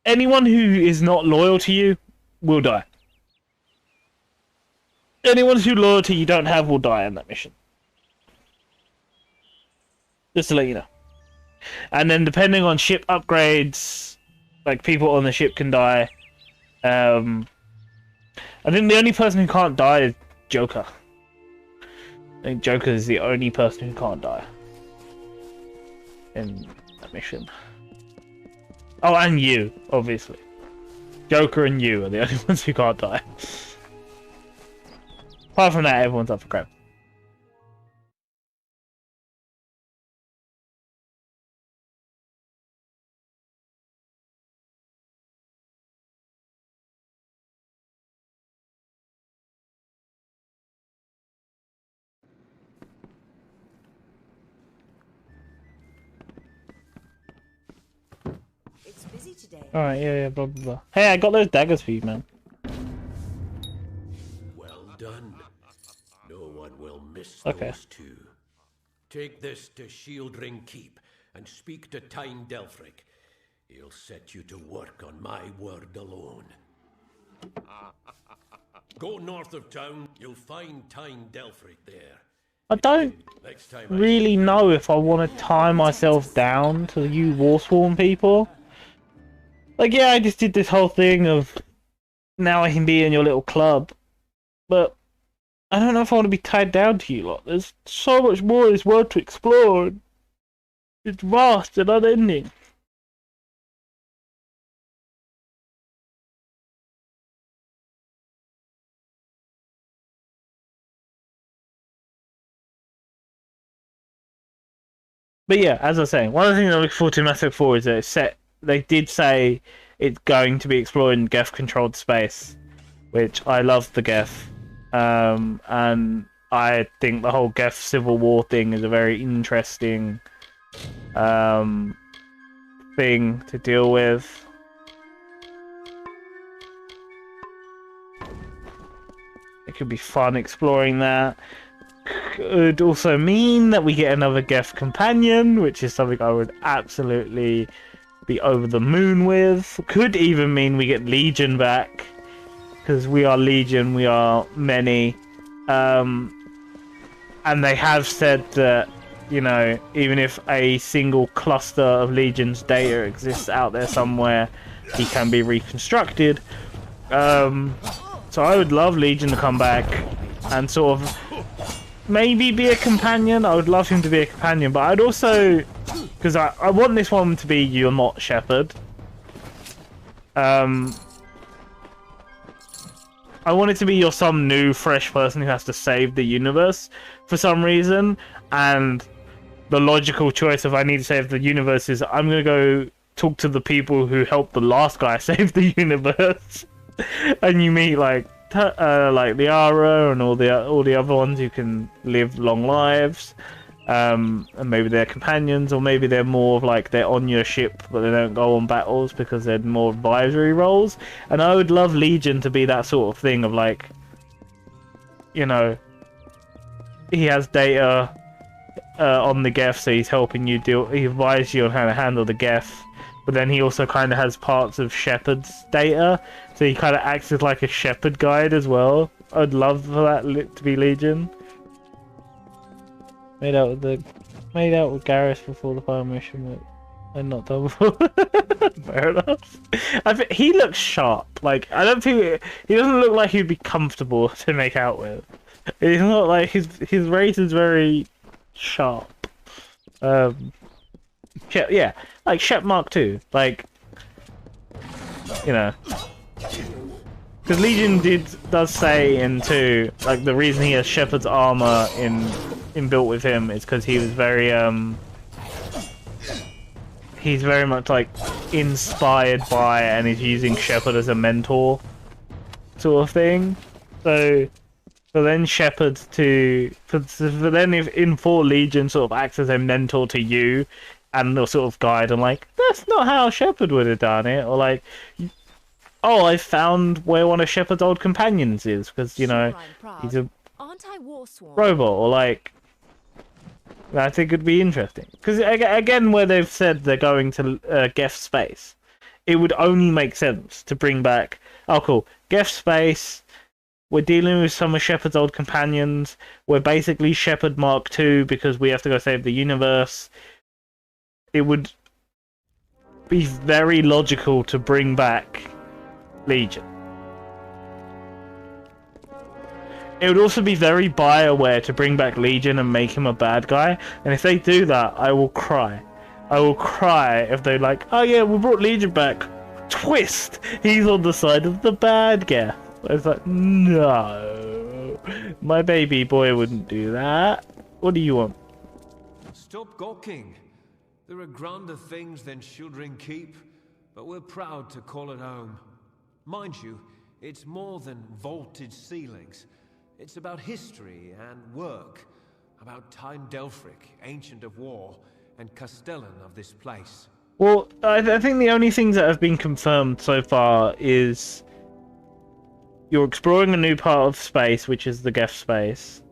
Anyone who is not loyal to you will die. Anyone whose loyalty you don't have will die in that mission. Just to let you know. And then depending on ship upgrades, like people on the ship can die. I think the only person who can't die is Joker. I think Joker is the only person who can't die in that mission. Oh, and you, obviously. Joker and you are the only ones who can't die. Apart from that, everyone's up for grabs. busy today. Alright, yeah, blah, blah, blah. Hey, I got those daggers for you, man. Well done. No one will miss Okay. those two. Take this to Shieldring Keep and speak to Tyne Delphric. He'll set you to work on my word alone. Go north of town, you'll find Tyne Delphric there. I don't really know if I want to tie myself down to you Warsworn people. Like, yeah, I just did this whole thing of now I can be in your little club, but I don't know if I want to be tied down to you lot. There's so much more of this world to explore. It's vast and unending. But yeah, as I was saying, one of the things I'm looking forward to Mass Effect 4 is that it's set. They did say it's going to be exploring Geth-controlled space, which I love the Geth, and I think the whole Geth Civil War thing is a very interesting thing to deal with. It could be fun exploring that. Could also mean that we get another Geth companion, which is something I would absolutely be over the moon with. Could even mean we get Legion back, because we are Legion, we are many. And they have said that, you know, even if a single cluster of Legion's data exists out there somewhere, he can be reconstructed. So I would love Legion to come back and sort of maybe be a companion. I would love him to be a companion, but I'd also, because I want this one to be you're not Shepard. I want it to be you're some new, fresh person who has to save the universe for some reason, and the logical choice of I need to save the universe is I'm gonna go talk to the people who helped the last guy save the universe, and you meet like Liara and all the other ones who can live long lives, and maybe they're companions, or maybe they're more of like they're on your ship but they don't go on battles because they're more advisory roles. And I would love Legion to be that sort of thing of like, you know, he has data on the Geth, so he's helping you he advises you on how to handle the Geth, but then he also kind of has parts of Shepard's data, so he kind of acts as like a Shepard guide as well. I'd love for that to be Legion. Made out with Garrus before the final mission, but I'm not done before. Fair enough. I think he looks sharp. Like, I don't think he doesn't look like he'd be comfortable to make out with. He's not like his race is very sharp. Yeah, like Shep Mark II. Like, you know, because Legion does say in 2, like the reason he has Shepard's armor inbuilt with him is because he was very he's very much like inspired by and is using Shepard as a mentor sort of thing. So then Shepard then if in 4 Legion sort of acts as a mentor to you and a sort of guide, and like, that's not how Shepard would have done it, or like, oh, I found where one of Shepard's old companions is, because, you know, he's a robot, or like, I think it'd be interesting. Because, again, where they've said they're going to Geth space, it would only make sense to bring back, oh cool, Geth space, we're dealing with some of Shepard's old companions, we're basically Shepard Mark II because we have to go save the universe. It would be very logical to bring back Legion. It would also be very Bioware to bring back Legion and make him a bad guy. And if they do that, I will cry. I will cry if they're like, oh yeah, we brought Legion back. Twist! He's on the side of the bad guy. I was like, no. My baby boy wouldn't do that. What do you want? Stop gawking. There are grander things than Shieldring Keep, but we're proud to call it home. Mind you, it's more than vaulted ceilings. It's about history and work, about Tyne Delphric, Ancient of War, and Castellan of this place. Well, I think the only things that have been confirmed so far is you're exploring a new part of space, which is the Geth space.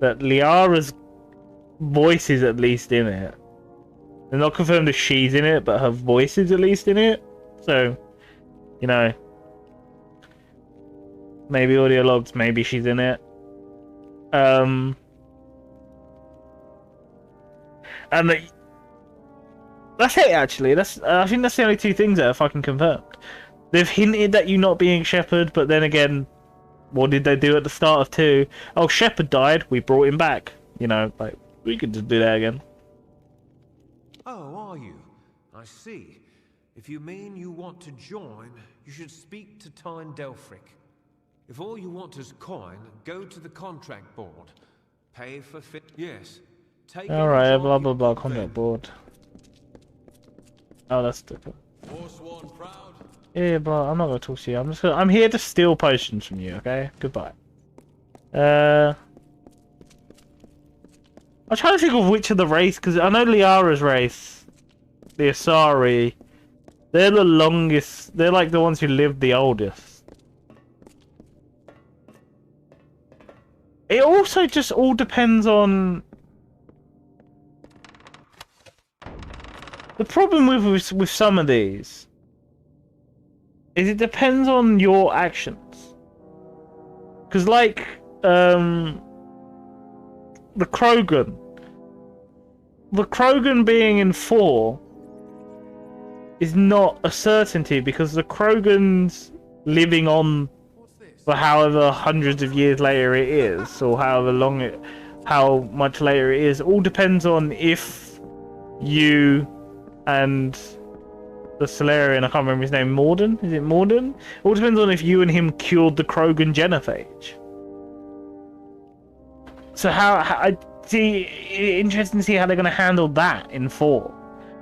That Liara's voice is at least in it. They're not confirmed if she's in it, but her voice is at least in it. So, you know, maybe audio logs, maybe she's in it. And that's it, actually. I think that's the only two things that are fucking confirmed. They've hinted at you not being Shepard, but then again, what did they do at the start of 2? Oh, Shepard died, we brought him back. You know, like, we could just do that again. Oh, are you? I see. If you mean you want to join, you should speak to Tyne Delphric. If all you want is coin, go to the contract board. Pay for fit. Yes. Take Alright, blah blah blah, contract board. Oh, that's different. Yeah, but I'm not gonna talk to you. I'm here to steal potions from you, okay? Goodbye. I'm trying to think of which of the race, because I know Liara's race, the Asari, they're the longest, they're like the ones who lived the oldest. It also just all depends on... The problem with some of these is it depends on your actions. Because like, the Krogan. The Krogan being in 4 is not a certainty because the Krogan's living on for however hundreds of years later it is, or however long it, how much later it is. It all depends on if you and the Solarian, I can't remember his name, Morden? Is it Morden? It all depends on if you and him cured the Krogan genophage. So how I see, interesting to see how they're going to handle that in 4,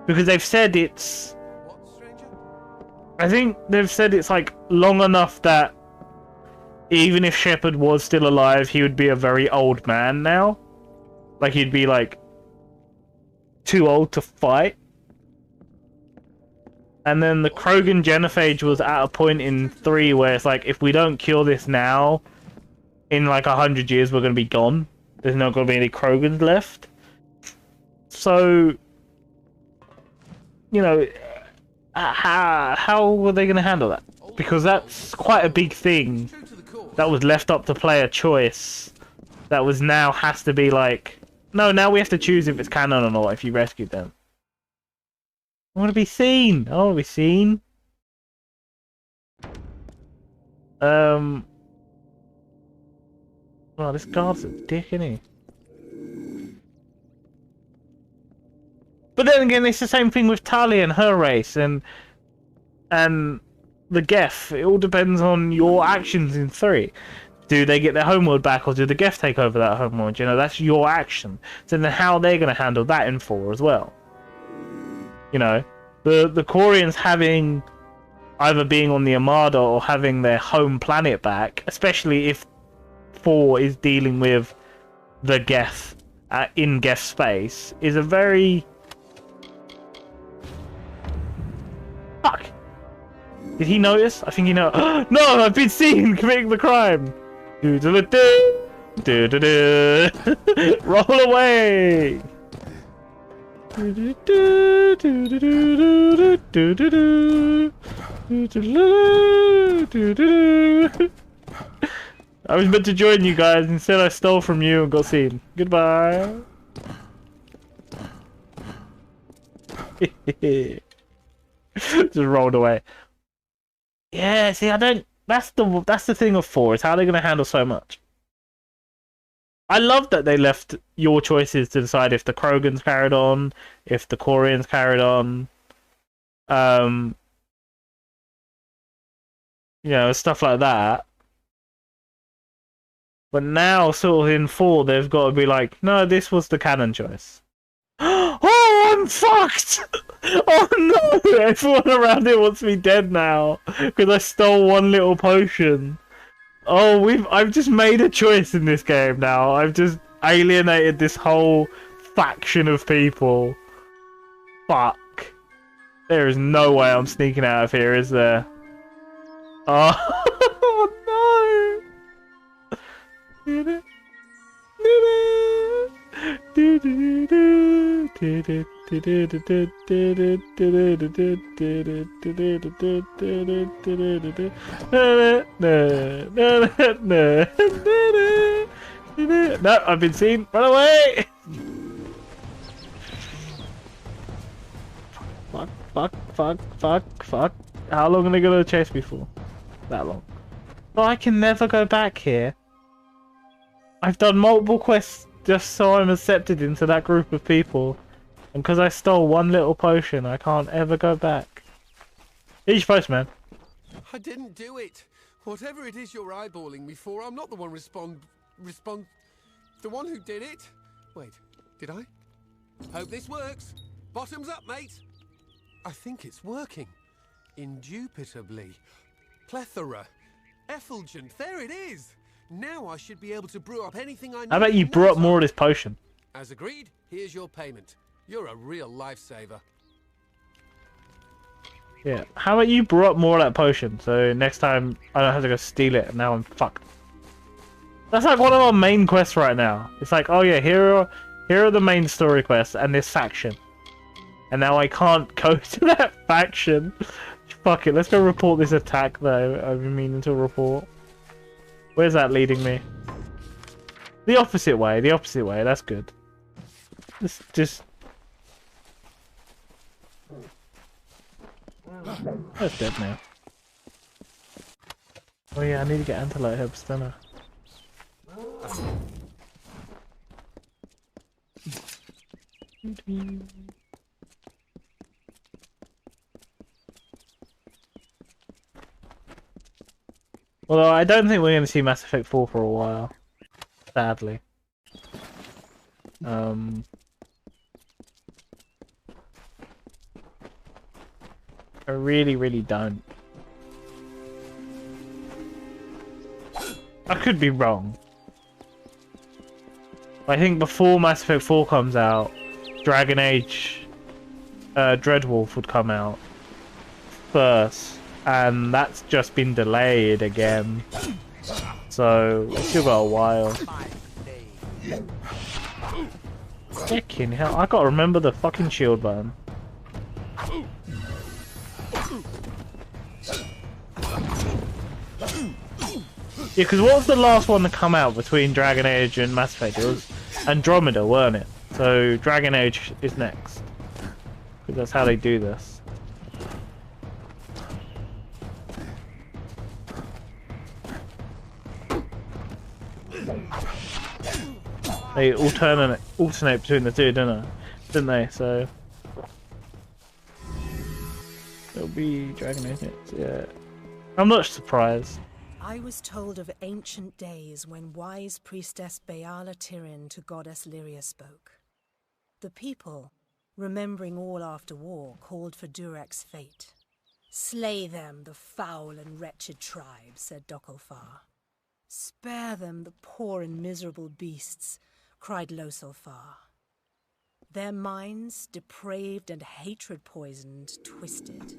because they've said it's. I think they've said it's like long enough that even if Shepard was still alive, he would be a very old man now. Like he'd be like too old to fight. And then the Krogan genophage was at a point in 3 where it's like, if we don't cure this now, in like 100 years we're going to be gone. There's not going to be any Krogans left. So, you know, how are they going to handle that? Because that's quite a big thing that was left up to player choice. That was now has to be like, no, now we have to choose if it's canon or not if you rescued them. I want to be seen. I want to be seen. Oh, this guard's a dick, isn't he? But then again, it's the same thing with Talia and her race, and the Geth. It all depends on your actions in 3. Do they get their homeworld back, or do the Geth take over that homeworld? You know, that's your action. So then how they're going to handle that in 4 as well. You know, the Quarians having either being on the Armada or having their home planet back, especially if 4 is dealing with the Geth in Geth space, is a very... Fuck! Did he notice? I think he know. No, I've been seen committing the crime! Do-do-do-do! Do-do-do! Roll away! Do-do-do! Do-do-do! Do-do-do! Do-do-do! Do-do-do! I was meant to join you guys, instead I stole from you and got seen. Goodbye. Just rolled away. Yeah, see, I don't. That's the thing of 4, is how they're gonna handle so much. I love that they left your choices to decide if the Krogans carried on, if the Quarians carried on. You know, stuff like that. But now, sort of in 4, they've got to be like, no, this was the canon choice. Oh, I'm fucked! Oh no! Everyone around here wants me dead now because I stole one little potion. Oh, I've just made a choice in this game now. I've just alienated this whole faction of people. Fuck. There is no way I'm sneaking out of here, is there? Oh, no! No, I've been seen. Run away! Fuck. How long are they gonna chase me for? That long. But I can never go back here. I've done multiple quests just so I'm accepted into that group of people. And because I stole one little potion, I can't ever go back. Each postman. I didn't do it. Whatever it is you're eyeballing me for, I'm not the one the one who did it. Wait, did I? Hope this works. Bottoms up, mate. I think it's working. Indubitably. Plethora. Effulgent. There it is. Now I should be able to brew up anything I need. How about you brew up more of this potion? As agreed, here's your payment. You're a real lifesaver. Yeah. How about you brew up more of that potion, so next time I don't have to go steal it and now I'm fucked. That's like one of our main quests right now. It's like, oh yeah, here are the main story quests and this faction. And now I can't go to that faction. Fuck it, let's go report this attack though. I've been meaning to report. Where's that leading me? The opposite way, that's good. Just... That's dead now. Oh yeah, I need to get antelope herbs, don't I? Although I don't think we're going to see Mass Effect 4 for a while, sadly. I really don't. I could be wrong. I think before Mass Effect 4 comes out, Dragon Age Dreadwolf would come out first. And that's just been delayed again. So, we've still got a while. Fucking hell, I gotta remember the fucking shield button. Yeah, because what was the last one to come out between Dragon Age and Mass Effect? It was Andromeda, weren't it? So, Dragon Age is next. Because that's how they do this. They alternate between the two, didn't they? So it'll be Dragon Age next, yeah. I'm not surprised. I was told of ancient days when wise priestess Bayala Tyrion to goddess Lyria spoke. The people, remembering all after war, called for Durek's fate. Slay them, the foul and wretched tribe, said Dokkelfar. Spare them, the poor and miserable beasts, cried Loselfar. Their minds, depraved and hatred poisoned, twisted.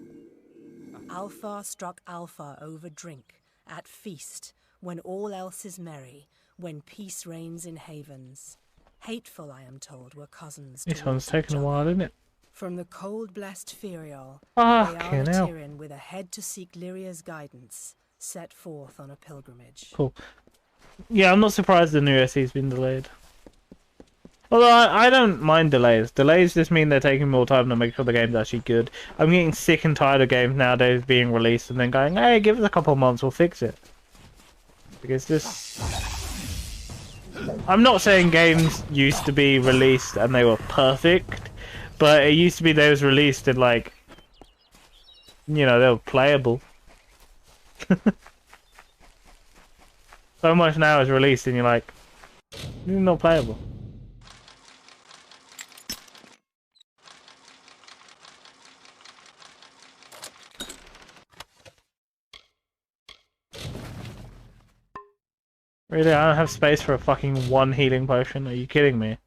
Alfar struck Alfar over drink, at feast, when all else is merry, when peace reigns in havens. Hateful, I am told, were cousins. This one's taken a while, isn't it? From the cold-blessed Ferial, Bayala Tyrion, with a head to seek Lyria's guidance, set forth on a pilgrimage. Cool. Yeah, I'm not surprised the new SE's been delayed. Although I don't mind delays. Delays just mean they're taking more time to make sure the game's actually good. I'm getting sick and tired of games nowadays being released and then going, hey, give us a couple of months, we'll fix it. Because this... I'm not saying games used to be released and they were perfect, but it used to be they was released and like, you know, they were playable. So much now is released and you're like, you're not playable. Really, I don't have space for a fucking one healing potion. Are you kidding me?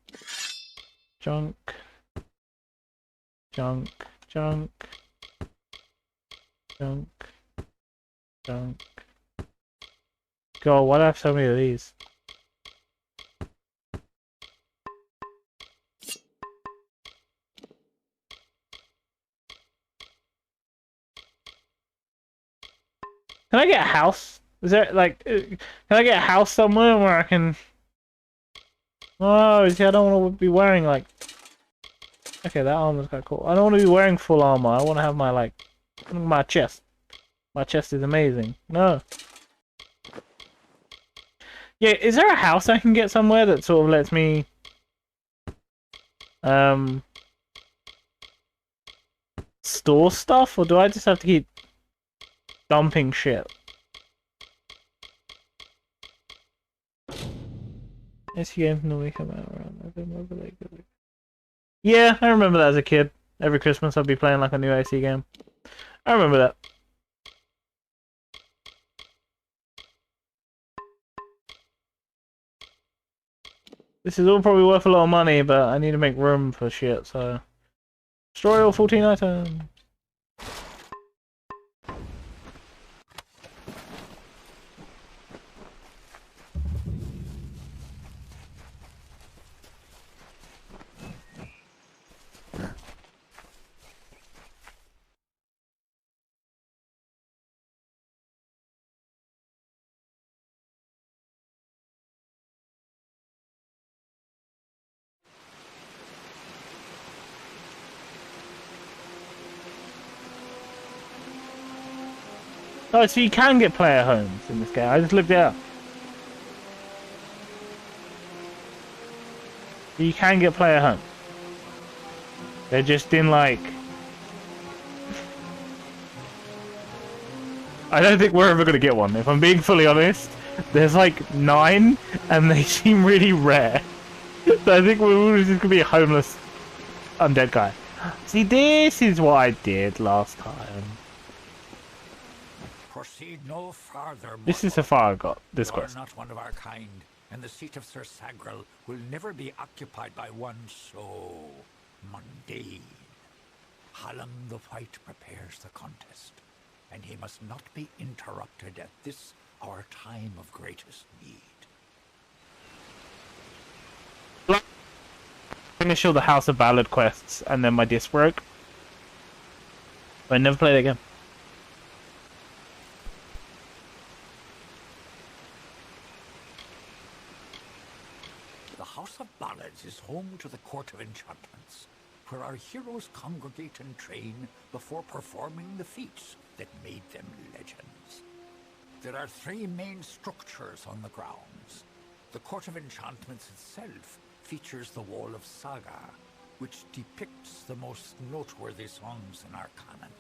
Junk. Junk, junk, junk, junk. God, why do I have so many of these? Can I get a house? Is there, like, can I get a house somewhere where I can... Oh, see, I don't want to be wearing, like... Okay, that armor's quite cool. I don't want to be wearing full armor. I want to have my, like, my chest. My chest is amazing. No. Yeah, is there a house I can get somewhere that sort of lets me... store stuff? Or do I just have to keep dumping shit? SC games normally come out around November. Yeah, I remember that as a kid. Every Christmas I'd be playing like a new AC game. I remember that. This is all probably worth a lot of money, but I need to make room for shit, so... Destroy all 14 items! Oh, so you can get player homes in this game. I just looked it up. You can get player homes. They're just in like... I don't think we're ever going to get one. If I'm being fully honest, there's like 9 and they seem really rare. So I think we're just going to be a homeless undead guy. See, this is what I did last time. Proceed no farther. This is how far I got this you are quest. not one of our kind, and the seat of Sir Sagrel will never be occupied by one so mundane. Hallam the White prepares the contest, and he must not be interrupted at this our time of greatest need. Finish all the House of Ballad quests, and then my disc broke. I never played it again. The House of Ballads is home to the Court of Enchantments, where our heroes congregate and train before performing the feats that made them legends. There are 3 main structures on the grounds. The Court of Enchantments itself features the Wall of Saga, which depicts the most noteworthy songs in our canon.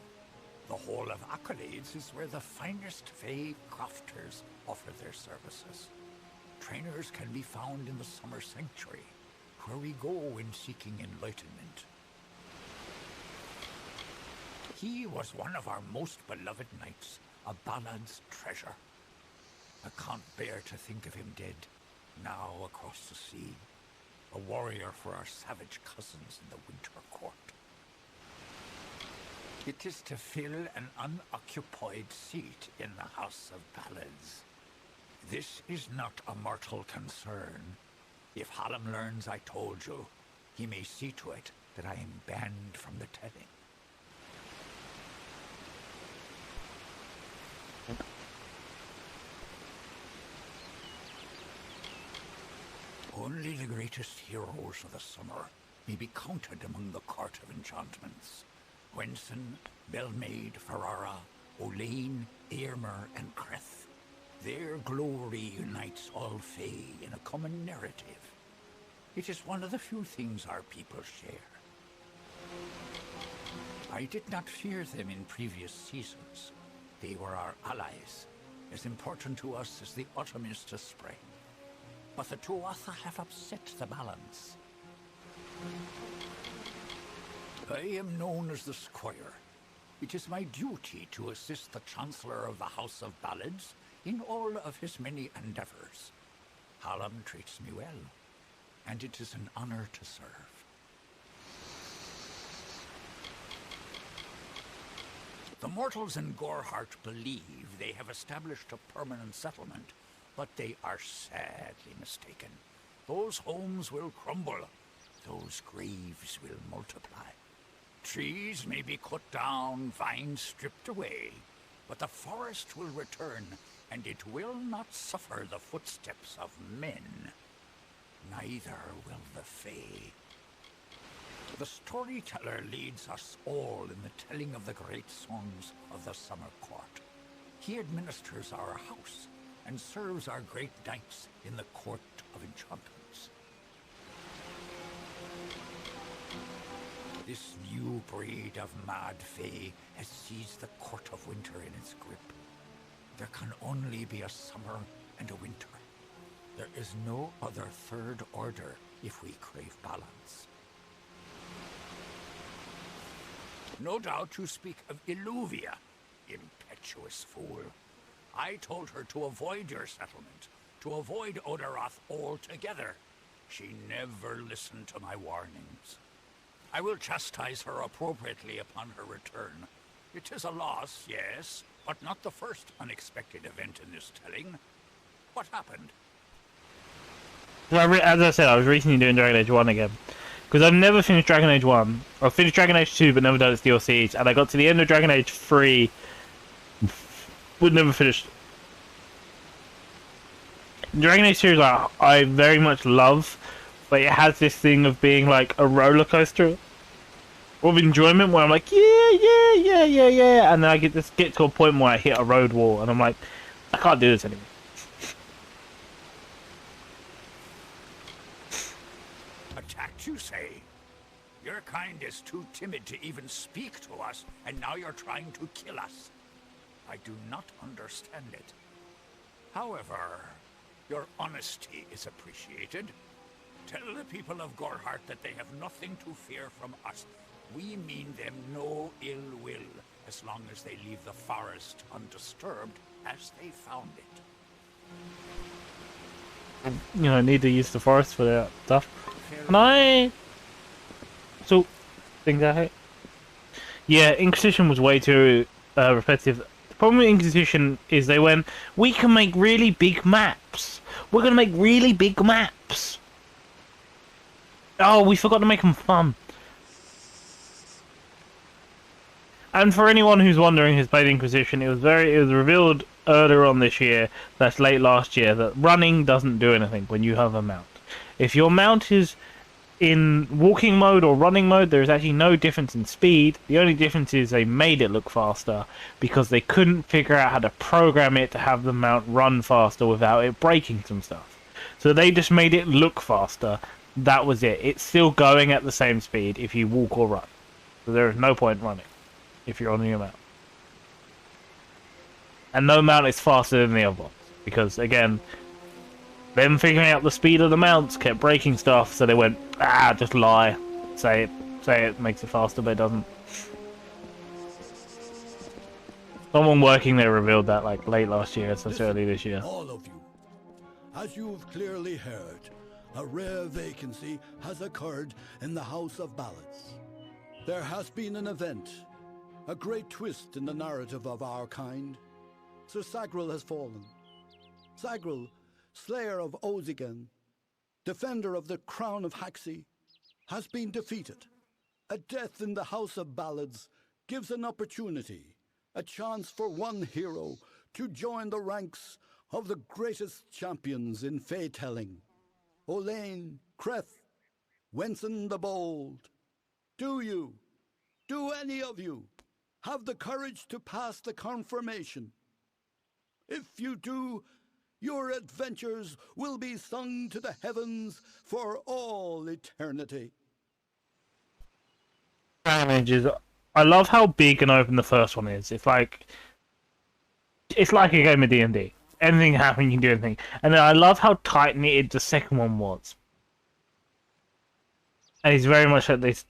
The Hall of Accolades is where the finest Fae crafters offer their services. Trainers can be found in the Summer Sanctuary, where we go when seeking enlightenment. He was one of our most beloved knights, a ballad's treasure. I can't bear to think of him dead, now across the sea, a warrior for our savage cousins in the Winter Court. It is to fill an unoccupied seat in the House of Ballads. This is not a mortal concern. If Hallam learns I told you, he may see to it that I am banned from the telling. Only the greatest heroes of the summer may be counted among the Court of Enchantments. Wenson, Belmaid, Ferrara, Olaine, Eärmer, and Creth. Their glory unites all Fae in a common narrative. It is one of the few things our people share. I did not fear them in previous seasons. They were our allies, as important to us as the autumn is to spring. But the Tuatha have upset the balance. I am known as the Squire. It is my duty to assist the Chancellor of the House of Ballads in all of his many endeavors. Hallam treats me well, and it is an honor to serve. The mortals in Gorhart believe they have established a permanent settlement, but they are sadly mistaken. Those homes will crumble. Those graves will multiply. Trees may be cut down, vines stripped away, but the forest will return, and it will not suffer the footsteps of men. Neither will the Fae. The storyteller leads us all in the telling of the great songs of the Summer Court. He administers our house and serves our great knights in the Court of Enchantments. This new breed of mad Fae has seized the Court of Winter in its grip. There can only be a summer and a winter. There is no other third order if we crave balance. No doubt you speak of Illuvia, impetuous fool. I told her to avoid your settlement, to avoid Odaroth altogether. She never listened to my warnings. I will chastise her appropriately upon her return. It is a loss, yes, but not the first unexpected event in this telling. What happened? As I said, I was recently doing Dragon Age 1 again. Because I've never finished Dragon Age 1. I've finished Dragon Age 2, but never done its DLCs. And I got to the end of Dragon Age 3, but never finished. Dragon Age 2 is like, I very much love, but it has this thing of being like a roller coaster of enjoyment where I'm like, yeah, and then I get to a point where I hit a road wall, and I'm like, I can't do this anymore. Attacked, you say? Your kind is too timid to even speak to us, and now you're trying to kill us. I do not understand it. However, your honesty is appreciated. Tell the people of Gorhart that they have nothing to fear from us. We mean them no ill will, as long as they leave the forest undisturbed as they found it. You know, I need to use the forest for that stuff. Can I... So, things I hate. Yeah, Inquisition was way too repetitive. The problem with Inquisition is they went, we can make really big maps. We're going to make really big maps. Oh, we forgot to make them fun. And for anyone who's wondering who's played Inquisition, it was revealed earlier on this year, that's late last year, that running doesn't do anything when you have a mount. If your mount is in walking mode or running mode, there is actually no difference in speed. The only difference is they made it look faster because they couldn't figure out how to program it to have the mount run faster without it breaking some stuff. So they just made it look faster. That was it. It's still going at the same speed if you walk or run. So there is no point running if you're on your mount. And no mount is faster than the other ones. Because, again, them figuring out the speed of the mounts kept breaking stuff, so they went, just lie. Say it makes it faster, but it doesn't. Someone working there revealed that, like, late last year, so it's early this year. All of you, as you've clearly heard, a rare vacancy has occurred in the House of Ballads. There has been an event, a great twist in the narrative of our kind. Sir Sagril has fallen. Sagril, slayer of Ozigan, defender of the crown of Haxi, has been defeated. A death in the House of Ballads gives an opportunity, a chance for one hero to join the ranks of the greatest champions in Fae-telling. Olaine, Creth, Wenson the Bold. Do any of you, have the courage to pass the confirmation? If you do, your adventures will be sung to the heavens for all eternity. I love how big and open the first one is. It's like a game of D&D. Anything happen, you can do anything. And then I love how tight knitted the second one was. And it's very much like this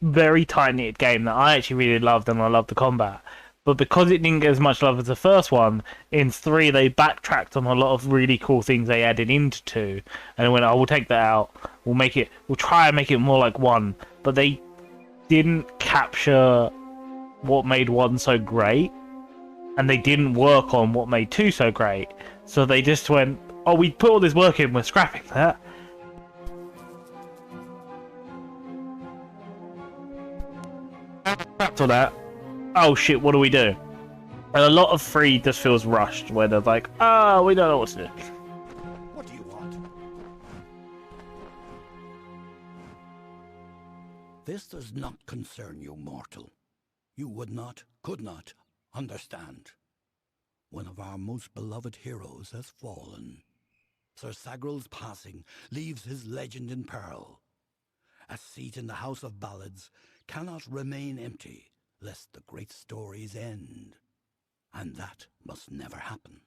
very tight knitted game that I actually really loved, and I loved the combat. But because it didn't get as much love as the first one, in 3 they backtracked on a lot of really cool things they added into 2, and they went, "Oh, we'll take that out. We'll try and make it more like 1." But they didn't capture what made 1 so great, and they didn't work on what made 2 so great. So they just went, oh, we put all this work in, we're scrapping that. Scrapped all that. Oh shit, what do we do? And a lot of 3 just feels rushed, where they're like, oh, we don't know what to do. What do you want? This does not concern you, mortal. You would not, could not, understand. One of our most beloved heroes has fallen. Sir Sagral's passing leaves his legend in peril. A seat in the House of Ballads cannot remain empty, lest the great stories end. And that must never happen.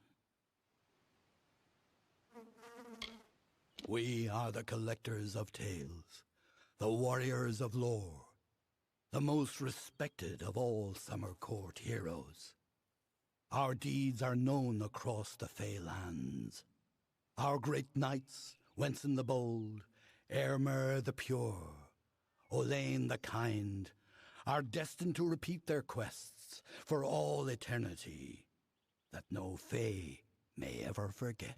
We are the collectors of tales, the warriors of lore, the most respected of all Summer Court heroes. Our deeds are known across the Fey lands. Our great knights, Wenson the Bold, Airmer the Pure, Olaine the Kind, are destined to repeat their quests for all eternity, that no Fey may ever forget.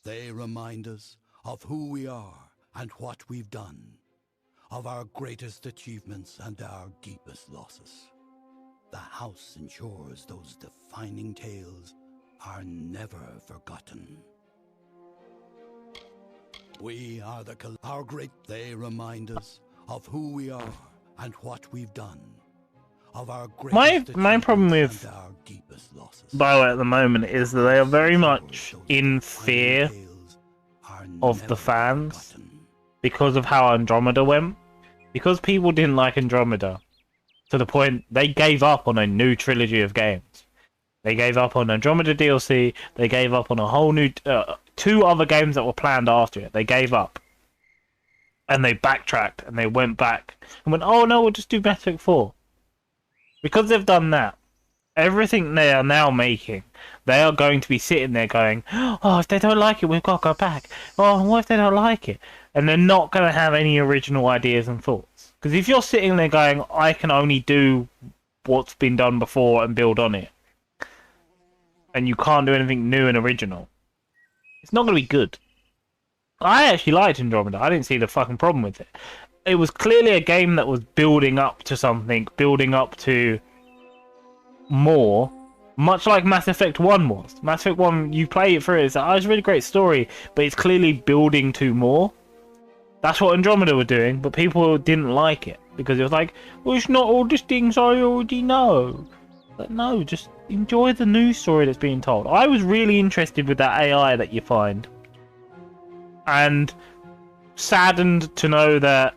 They remind us of who we are and what we've done, of our greatest achievements and our deepest losses. The house ensures those defining tales are never forgotten. We are they remind us of who we are and what we've done, of our greatest my problem with and our deepest losses. Bioware at the moment is that they are very much in fear of the fans because of how Andromeda went. Because people didn't like Andromeda, to the point they gave up on a new trilogy of games. They gave up on Andromeda DLC, they gave up on a whole new 2 other games that were planned after it. They gave up. And they backtracked and they went back and went, oh no, we'll just do Mass Effect 4. Because they've done that, everything they are now making, they are going to be sitting there going, oh, if they don't like it, we've got to go back. Oh, what if they don't like it? And they're not going to have any original ideas and thoughts. Because if you're sitting there going, I can only do what's been done before and build on it, and you can't do anything new and original, it's not going to be good. I actually liked Andromeda. I didn't see the fucking problem with it. It was clearly a game that was building up to something, building up to more, much like Mass Effect 1 was. Mass Effect 1, you play it through, it's a really great story, but it's clearly building to more. That's what Andromeda were doing, but people didn't like it, because it was like, well, it's not all the things I already know. But no, just enjoy the new story that's being told. I was really interested with that AI that you find, and saddened to know that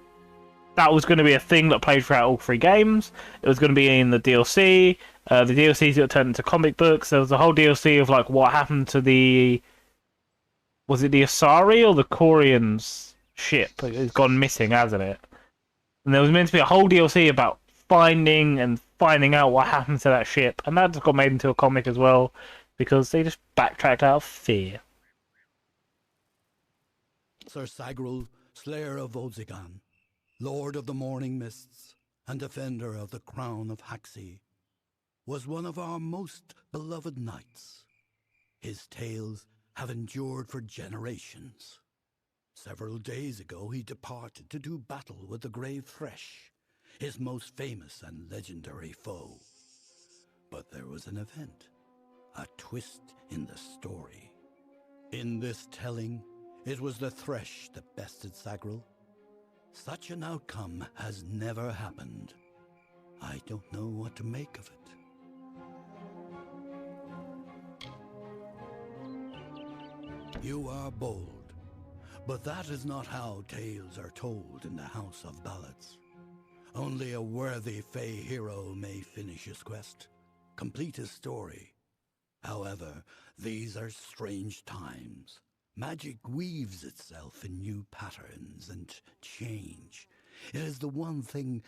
that was going to be a thing that played throughout all 3 games. It was going to be in the DLC. The DLCs got turned into comic books. There was a whole DLC of like what happened to the... Was it the Asari or the Quarians ship? It's gone missing, hasn't it? And there was meant to be a whole DLC about finding out what happened to that ship. And that just got made into a comic as well, because they just backtracked out of fear. Sir Sagral, Slayer of Volzigan, Lord of the Morning Mists, and Defender of the Crown of Haxi, was one of our most beloved knights. His tales have endured for generations. Several days ago he departed to do battle with the Grave Thresh, his most famous and legendary foe. But there was an event, a twist in the story. In this telling, it was the Thresh that bested Sagral. Such an outcome has never happened. I don't know what to make of it. You are bold, but that is not how tales are told in the House of Ballads. Only a worthy Fey hero may finish his quest, complete his story. However, these are strange times. Magic weaves itself in new patterns and change. It is the one thing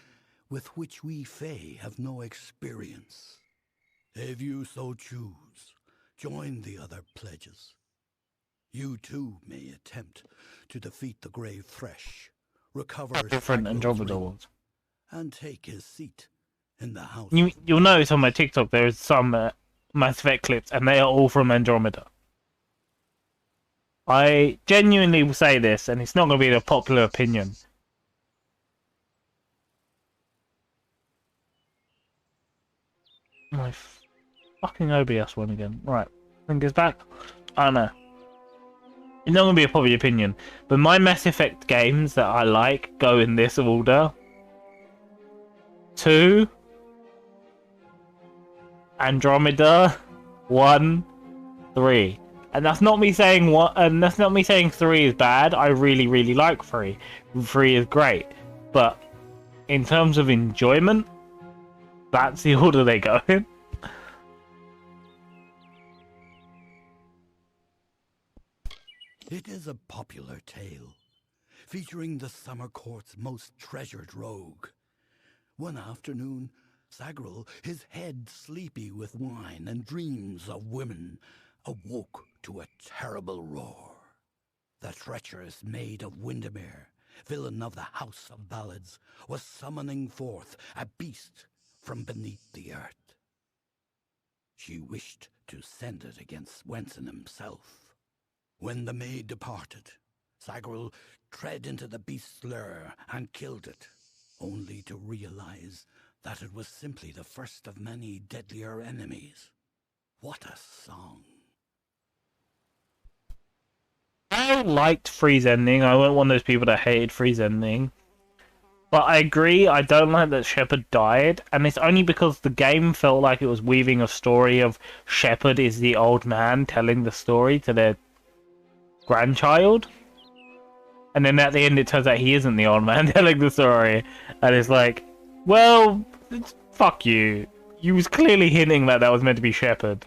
with which we Fey have no experience. If you so choose, join the other pledges. You too may attempt to defeat the Grave Thresh, recover Different Sagral's Andromeda ring, ones. and take his seat in the house. You'll notice on my TikTok there is some Mass Effect clips, and they are all from Andromeda. I genuinely will say this, and it's not going to be a popular opinion. My fucking OBS one again. Right, fingers back. I don't know. It's not going to be a popular opinion, but my Mass Effect games that I like go in this order. 2, Andromeda, 1, 3. And that's not me saying and that's not me saying 3 is bad. I really, really like 3. 3 is great. But in terms of enjoyment, that's the order they go in. It is a popular tale, featuring the Summer Court's most treasured rogue. One afternoon, Sagril, his head sleepy with wine and dreams of women, awoke to a terrible roar. The treacherous maid of Windermere, villain of the House of Ballads, was summoning forth a beast from beneath the earth. She wished to send it against Swenson himself. When the maid departed, Sagril tread into the beast's lair and killed it, only to realize that it was simply the first of many deadlier enemies. What a song. I liked Free's ending. I wasn't one of those people that hated Free's ending. But I agree, I don't like that Shepard died, and it's only because the game felt like it was weaving a story of Shepard is the old man telling the story to their grandchild. And then at the end it turns out he isn't the old man telling the story. And it's like, well, fuck you. You was clearly hinting that that was meant to be Shepard.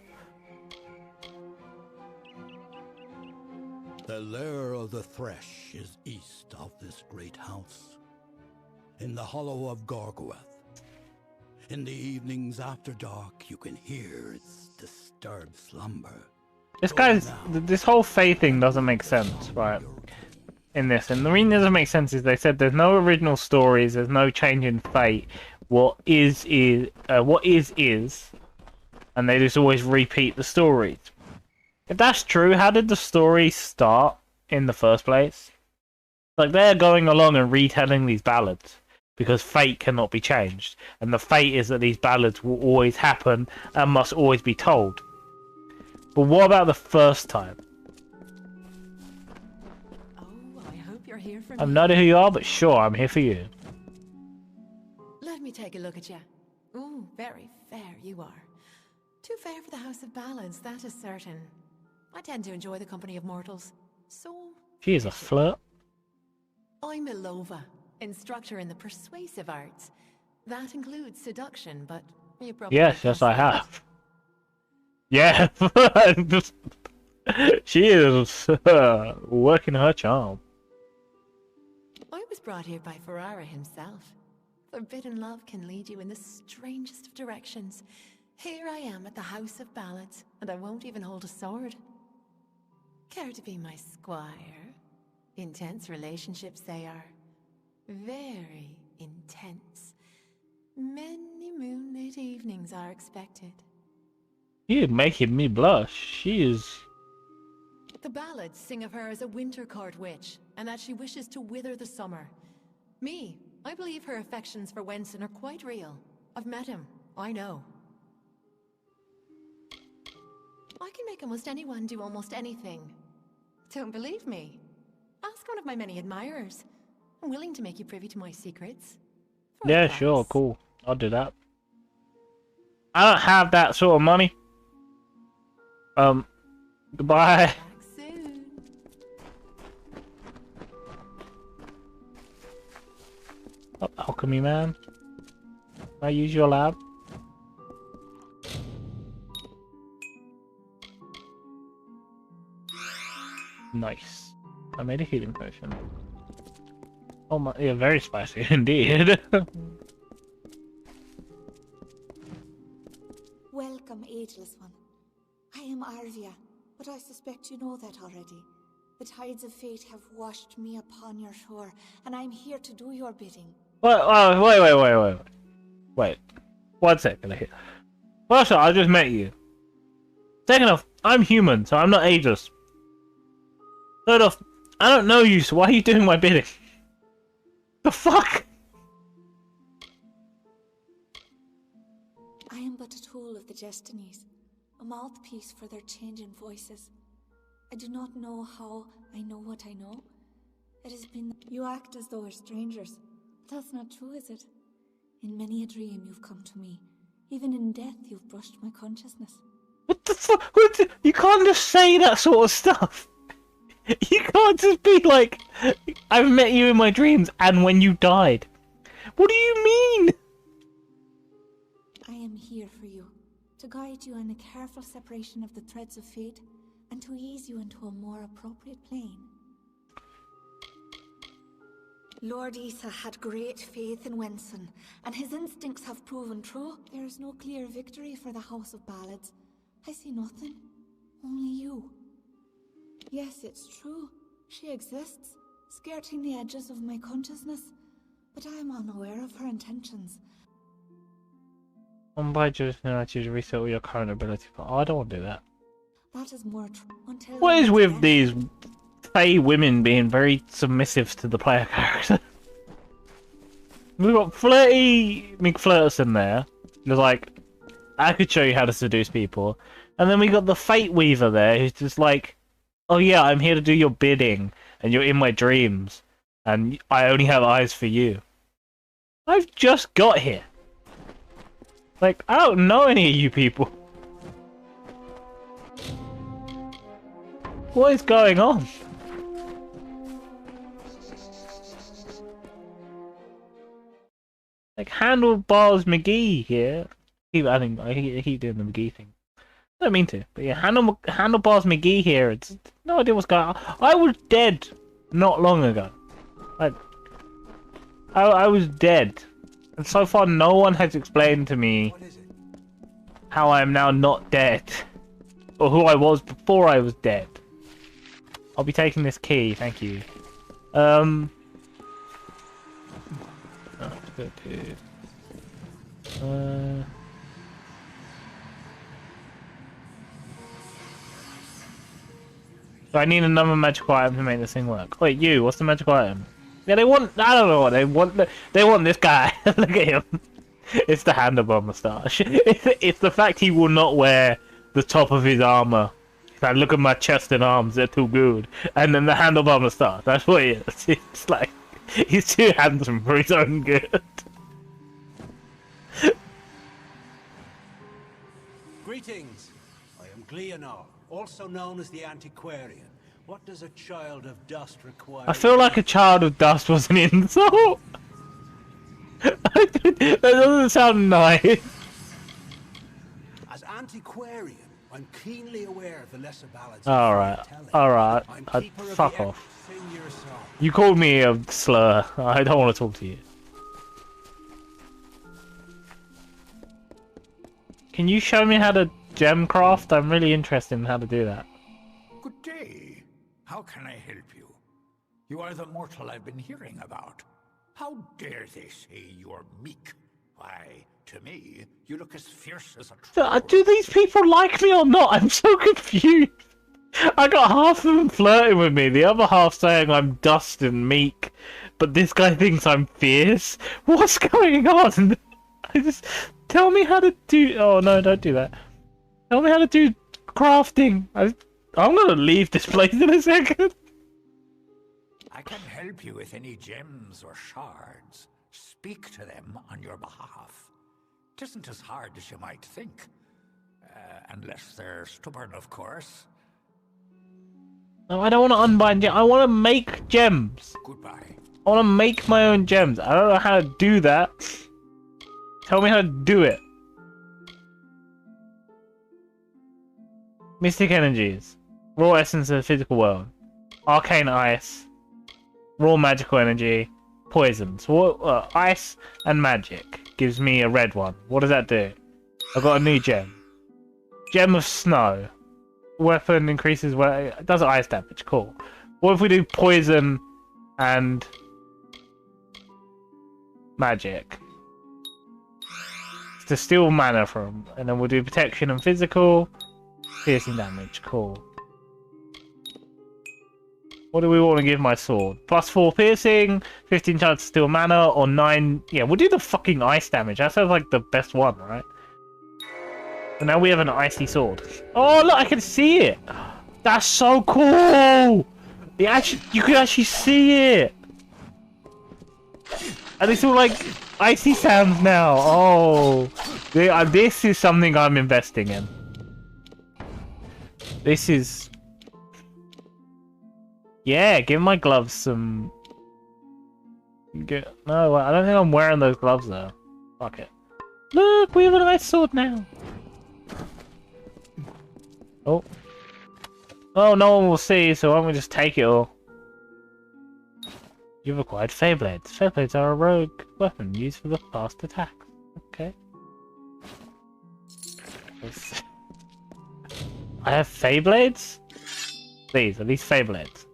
The lair of the Thresh is east of this great house, in the hollow of Gorgoeth. In the evenings after dark, you can hear its disturbed slumber. This whole Fae thing doesn't make sense, right? In this, and the reason it doesn't make sense is they said there's no original stories, there's no change in fate. What is, and they just always repeat the stories. If that's true, how did the story start in the first place? Like, they're going along and retelling these ballads because fate cannot be changed, and the fate is that these ballads will always happen and must always be told. But what about the first time? Oh, I hope you're here for me. I'm not who you are, but sure, I'm here for you. Let me take a look at you. Ooh, very fair you are. Too fair for the House of Ballads, that is certain. I tend to enjoy the company of mortals. So... She is a flirt. I'm Ilova, instructor in the persuasive arts. That includes seduction, but you probably... Yes, I have. Yeah, she is working her charm. I was brought here by Ferrara himself. Forbidden love can lead you in the strangest of directions. Here I am at the House of Ballads, and I won't even hold a sword. Care to be my squire? Intense relationships they are. Very intense. Many moonlit evenings are expected. You're making me blush. She is... The ballads sing of her as a winter court witch, and that she wishes to wither the summer. Me, I believe her affections for Wenson are quite real. I've met him, I know. I can make almost anyone do almost anything. Don't believe me? Ask one of my many admirers. I'm willing to make you privy to my secrets. Yeah, sure, cool. I'll do that. I don't have that sort of money. Goodbye. Oh, alchemy man. Can I use your lab? Nice. I made a healing potion. Oh my, yeah, very spicy indeed. Welcome, ageless one. I am Arvia, but I suspect you know that already. The tides of fate have washed me upon your shore, and I'm here to do your bidding. Wait. 1 second here. First off, I just met you. Second off, I'm human, so I'm not ageless. Third off, I don't know you, so why are you doing my bidding? The fuck? I am but a tool of the Destinies, a mouthpiece for their changing voices. I do not know how I know what I know. It has been... You act as though we're strangers. That's not true, is it? In many a dream you've come to me. Even in death you've brushed my consciousness. What the fuck? You can't just say that sort of stuff. You can't just be like, I've met you in my dreams and when you died. What do you mean? I am here for you, to guide you in a careful separation of the threads of fate, and to ease you into a more appropriate plane. Lord Isa had great faith in Wenson, and his instincts have proven true. There is no clear victory for the House of Ballads. I see nothing. Only you. Yes, it's true. She exists, skirting the edges of my consciousness, but I am unaware of her intentions. On by just I choose to reset all your current ability. Oh, I don't want to do that. That is more true. Until what is with these Fae women being very submissive to the player character? We've got Flirty McFlirterson there. There's like, I could show you how to seduce people. And then we got the Fate Weaver there, who's just like, oh yeah, I'm here to do your bidding, and you're in my dreams, and I only have eyes for you. I've just got here. Like, I don't know any of you people. What is going on? Like, Handlebars McGee here. I keep doing the McGee thing. I don't mean to, but yeah, Handlebars McGee here. It's no idea what's going on. I was dead not long ago. Like, I was dead, and so far no one has explained to me how I am now not dead, or who I was before I was dead. I'll be taking this key, thank you. So I need another magical item to make this thing work. Wait, you, what's the magical item? Yeah, they want, I don't know what they want. They want this guy. Look at him. It's the handlebar moustache. It's the fact he will not wear the top of his armor. Like, look at my chest and arms, they're too good. And then the handlebar moustache, that's what he is. It's like, he's too handsome for his own good. Greetings. I am Gleonor, also known as the Antiquarian. What does a child of dust require? I feel like a child of dust was an insult. That doesn't sound nice. As Antiquarian, I'm keenly aware of the lesser ballads. Alright, fuck off. You called me a slur. I don't want to talk to you. Can you show me how to gem craft? I'm really interested in how to do that. Good day. How can I help you? You are the mortal I've been hearing about. How dare they say you're meek? Why, to me, you look as fierce as a troll. Do these people like me or not? I'm so confused. I got half of them flirting with me, the other half saying I'm dust and meek, but this guy thinks I'm fierce. What's going on? Tell me how to do. Oh no, don't do that. Tell me how to do crafting. I'm gonna leave this place in a second. I can help you with any gems or shards. Speak to them on your behalf. It isn't as hard as you might think. Unless they're stubborn, of course. No, I don't want to unbind gems. I want to make gems. Goodbye. I want to make my own gems. I don't know how to do that. Tell me how to do it. Mystic energies. Raw essence of the physical world. Arcane ice. Raw magical energy. Poisons. Ice and magic gives me a red one. What does that do? I've got a new gem. Gem of snow. Weapon increases where it does ice damage. Cool. What if we do poison and magic? to steal mana from, and then we'll do protection and physical, piercing damage. Cool. What do we want to give my sword? +4 piercing, 15 chance to steal mana, or 9... Yeah, we'll do the fucking ice damage. That sounds like the best one, right? So now we have an icy sword. Oh, look, I can see it! That's so cool! You can actually see it! And it's all like icy sounds now. Oh, this is something I'm investing in. This is... Yeah, give my gloves some... No, I don't think I'm wearing those gloves though. Fuck it. Look, we have a nice sword now. Oh. Oh, no one will see, so why don't we just take it all? You've acquired Feyblades. Feyblades are a rogue weapon used for the fast attack. Okay. I have Feyblades? Are these Feyblades?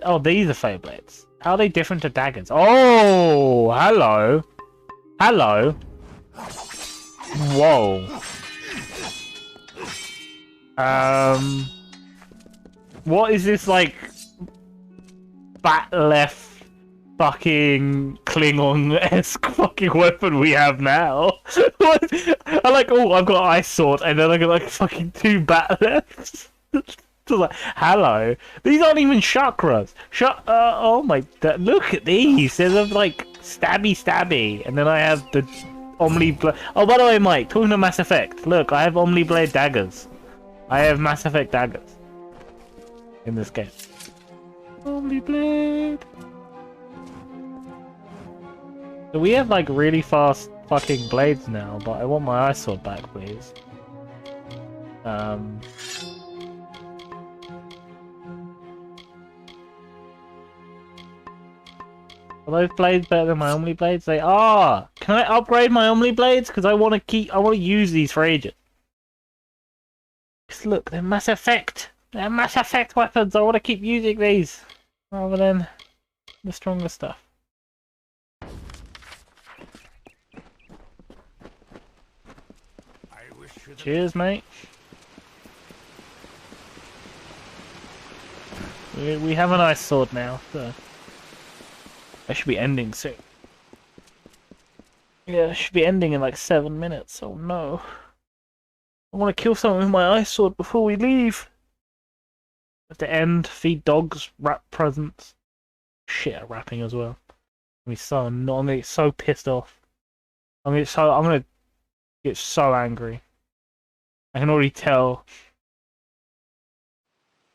Oh, these are Feyblades. How are they different to daggers? Oh, hello. Hello. Whoa. What is this, like, bat left fucking Klingon-esque fucking weapon we have now? I like, oh, I've got ice sword, and then I got like fucking 2 bat lefts. Like, hello. These aren't even chakras. Oh my... Look at these. They're like stabby. And then I have the Omni Blade. Oh, by the way, Mike, talking to Mass Effect. Look, I have Omni Blade daggers. I have Mass Effect daggers in this game. Omni Blade. So we have like really fast fucking blades now, but I want my ice sword back, please. Are those blades better than my Omni Blades? They are! Can I upgrade my Omni Blades? Because I want to use these for ages. Because look, they're Mass Effect! They're Mass Effect weapons! I want to keep using these! Rather than the stronger stuff. Cheers, mate. We have an ice sword now, so... I should be ending soon. Yeah, I should be ending in like 7 minutes. Oh no. I want to kill someone with my ice sword before we leave. At the end, feed dogs, wrap presents. Shit, wrapping as well. I'm gonna get so pissed off. I'm gonna get so angry. I can already tell.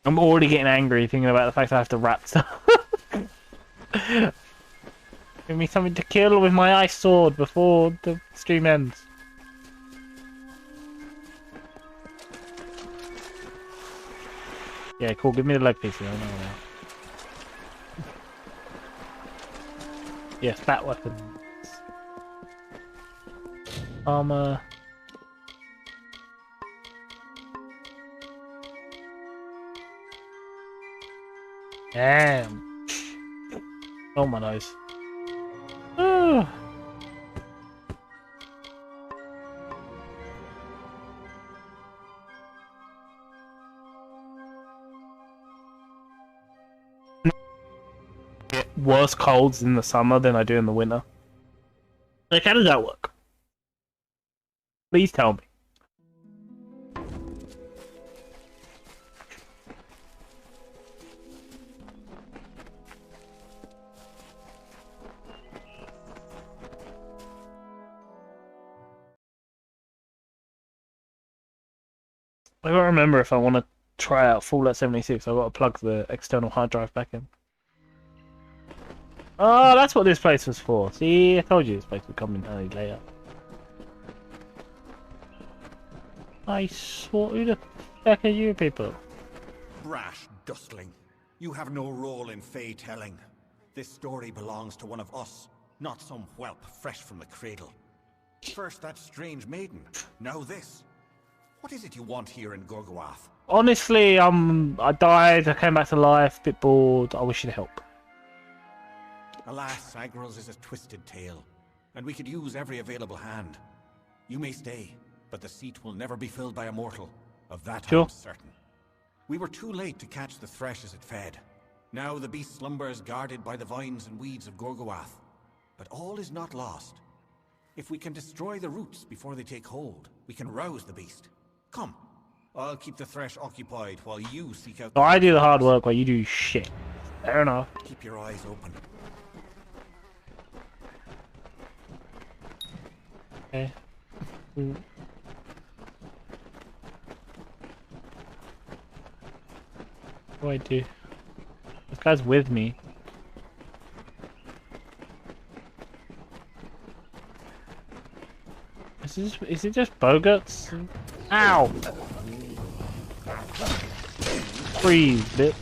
I'm already getting angry thinking about the fact that I have to wrap stuff. Give me something to kill with my ice sword before the stream ends. Yeah, cool. Give me the leg piece. I don't know. Yes, bat weapons. Armor. Damn. Oh my nose. Get worse colds in the summer than I do in the winter. Like, how does that work? Please tell me. I don't remember if I want to try out Fallout 76. I've got to plug the external hard drive back in. Oh, that's what this place was for. See, I told you this place would come in handy later. Nice. Who the heck are you people? Brash dustling. You have no role in Fey telling. This story belongs to one of us, not some whelp fresh from the cradle. First that strange maiden, now this. What is it you want here in Gorgoath? Honestly, I died, I came back to life, a bit bored, I wish you'd help. Alas, Agrel's is a twisted tale. and we could use every available hand. You may stay, but the seat will never be filled by a mortal. Of that Sure. I'm certain. We were too late to catch the thresh as it fed. Now the beast slumbers guarded by the vines and weeds of Gorgoath. But all is not lost. If we can destroy the roots before they take hold, we can rouse the beast. Come, I'll keep the thresh occupied while you seek out... So I do the hard work while you do shit. Fair enough. Keep your eyes open. Okay. What do I do? This guy's with me. Is it just boguts? Ow! Freeze, bitch.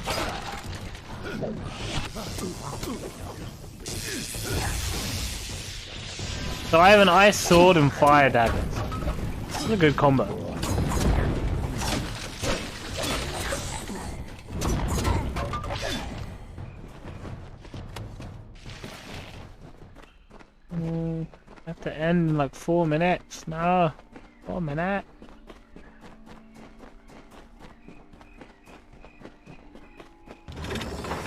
So I have an ice sword and fire daggers. This is a good combo. Have to end in like 4 minutes. No, 4 minutes.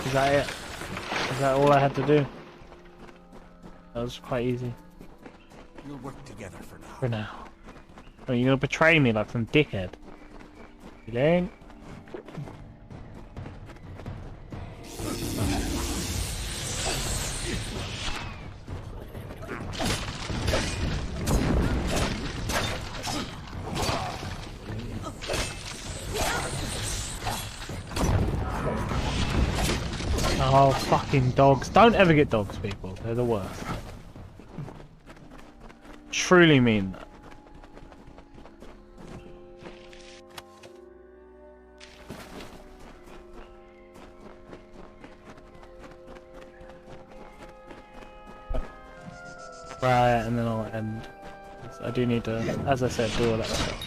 Is that it? Is that all I had to do? That was quite easy. We'll work together for now. For now. Oh, you're gonna betray me like some dickhead. You ain't. Oh, fucking dogs. Don't ever get dogs, people. They're the worst. Truly mean that. Right, and then I'll end. I do need to, as I said, do all that stuff.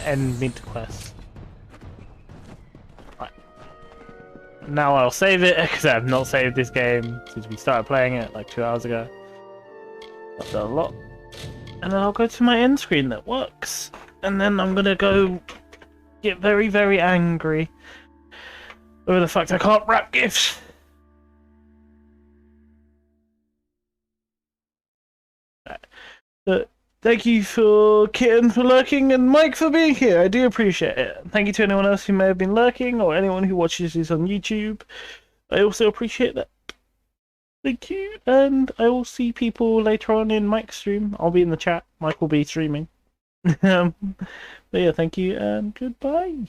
End mid-quest. Right. Now I'll save it, because I have not saved this game since we started playing it like 2 hours ago. I've done a lot. And then I'll go to my end screen that works. And then I'm gonna go get very, very angry over the fact I can't wrap gifts. But thank you for Kitten for lurking and Mike for being here. I do appreciate it. Thank you to anyone else who may have been lurking or anyone who watches this on YouTube. I also appreciate that. Thank you, and I will see people later on in Mike's stream. I'll be in the chat. Mike will be streaming. But yeah, thank you and goodbye.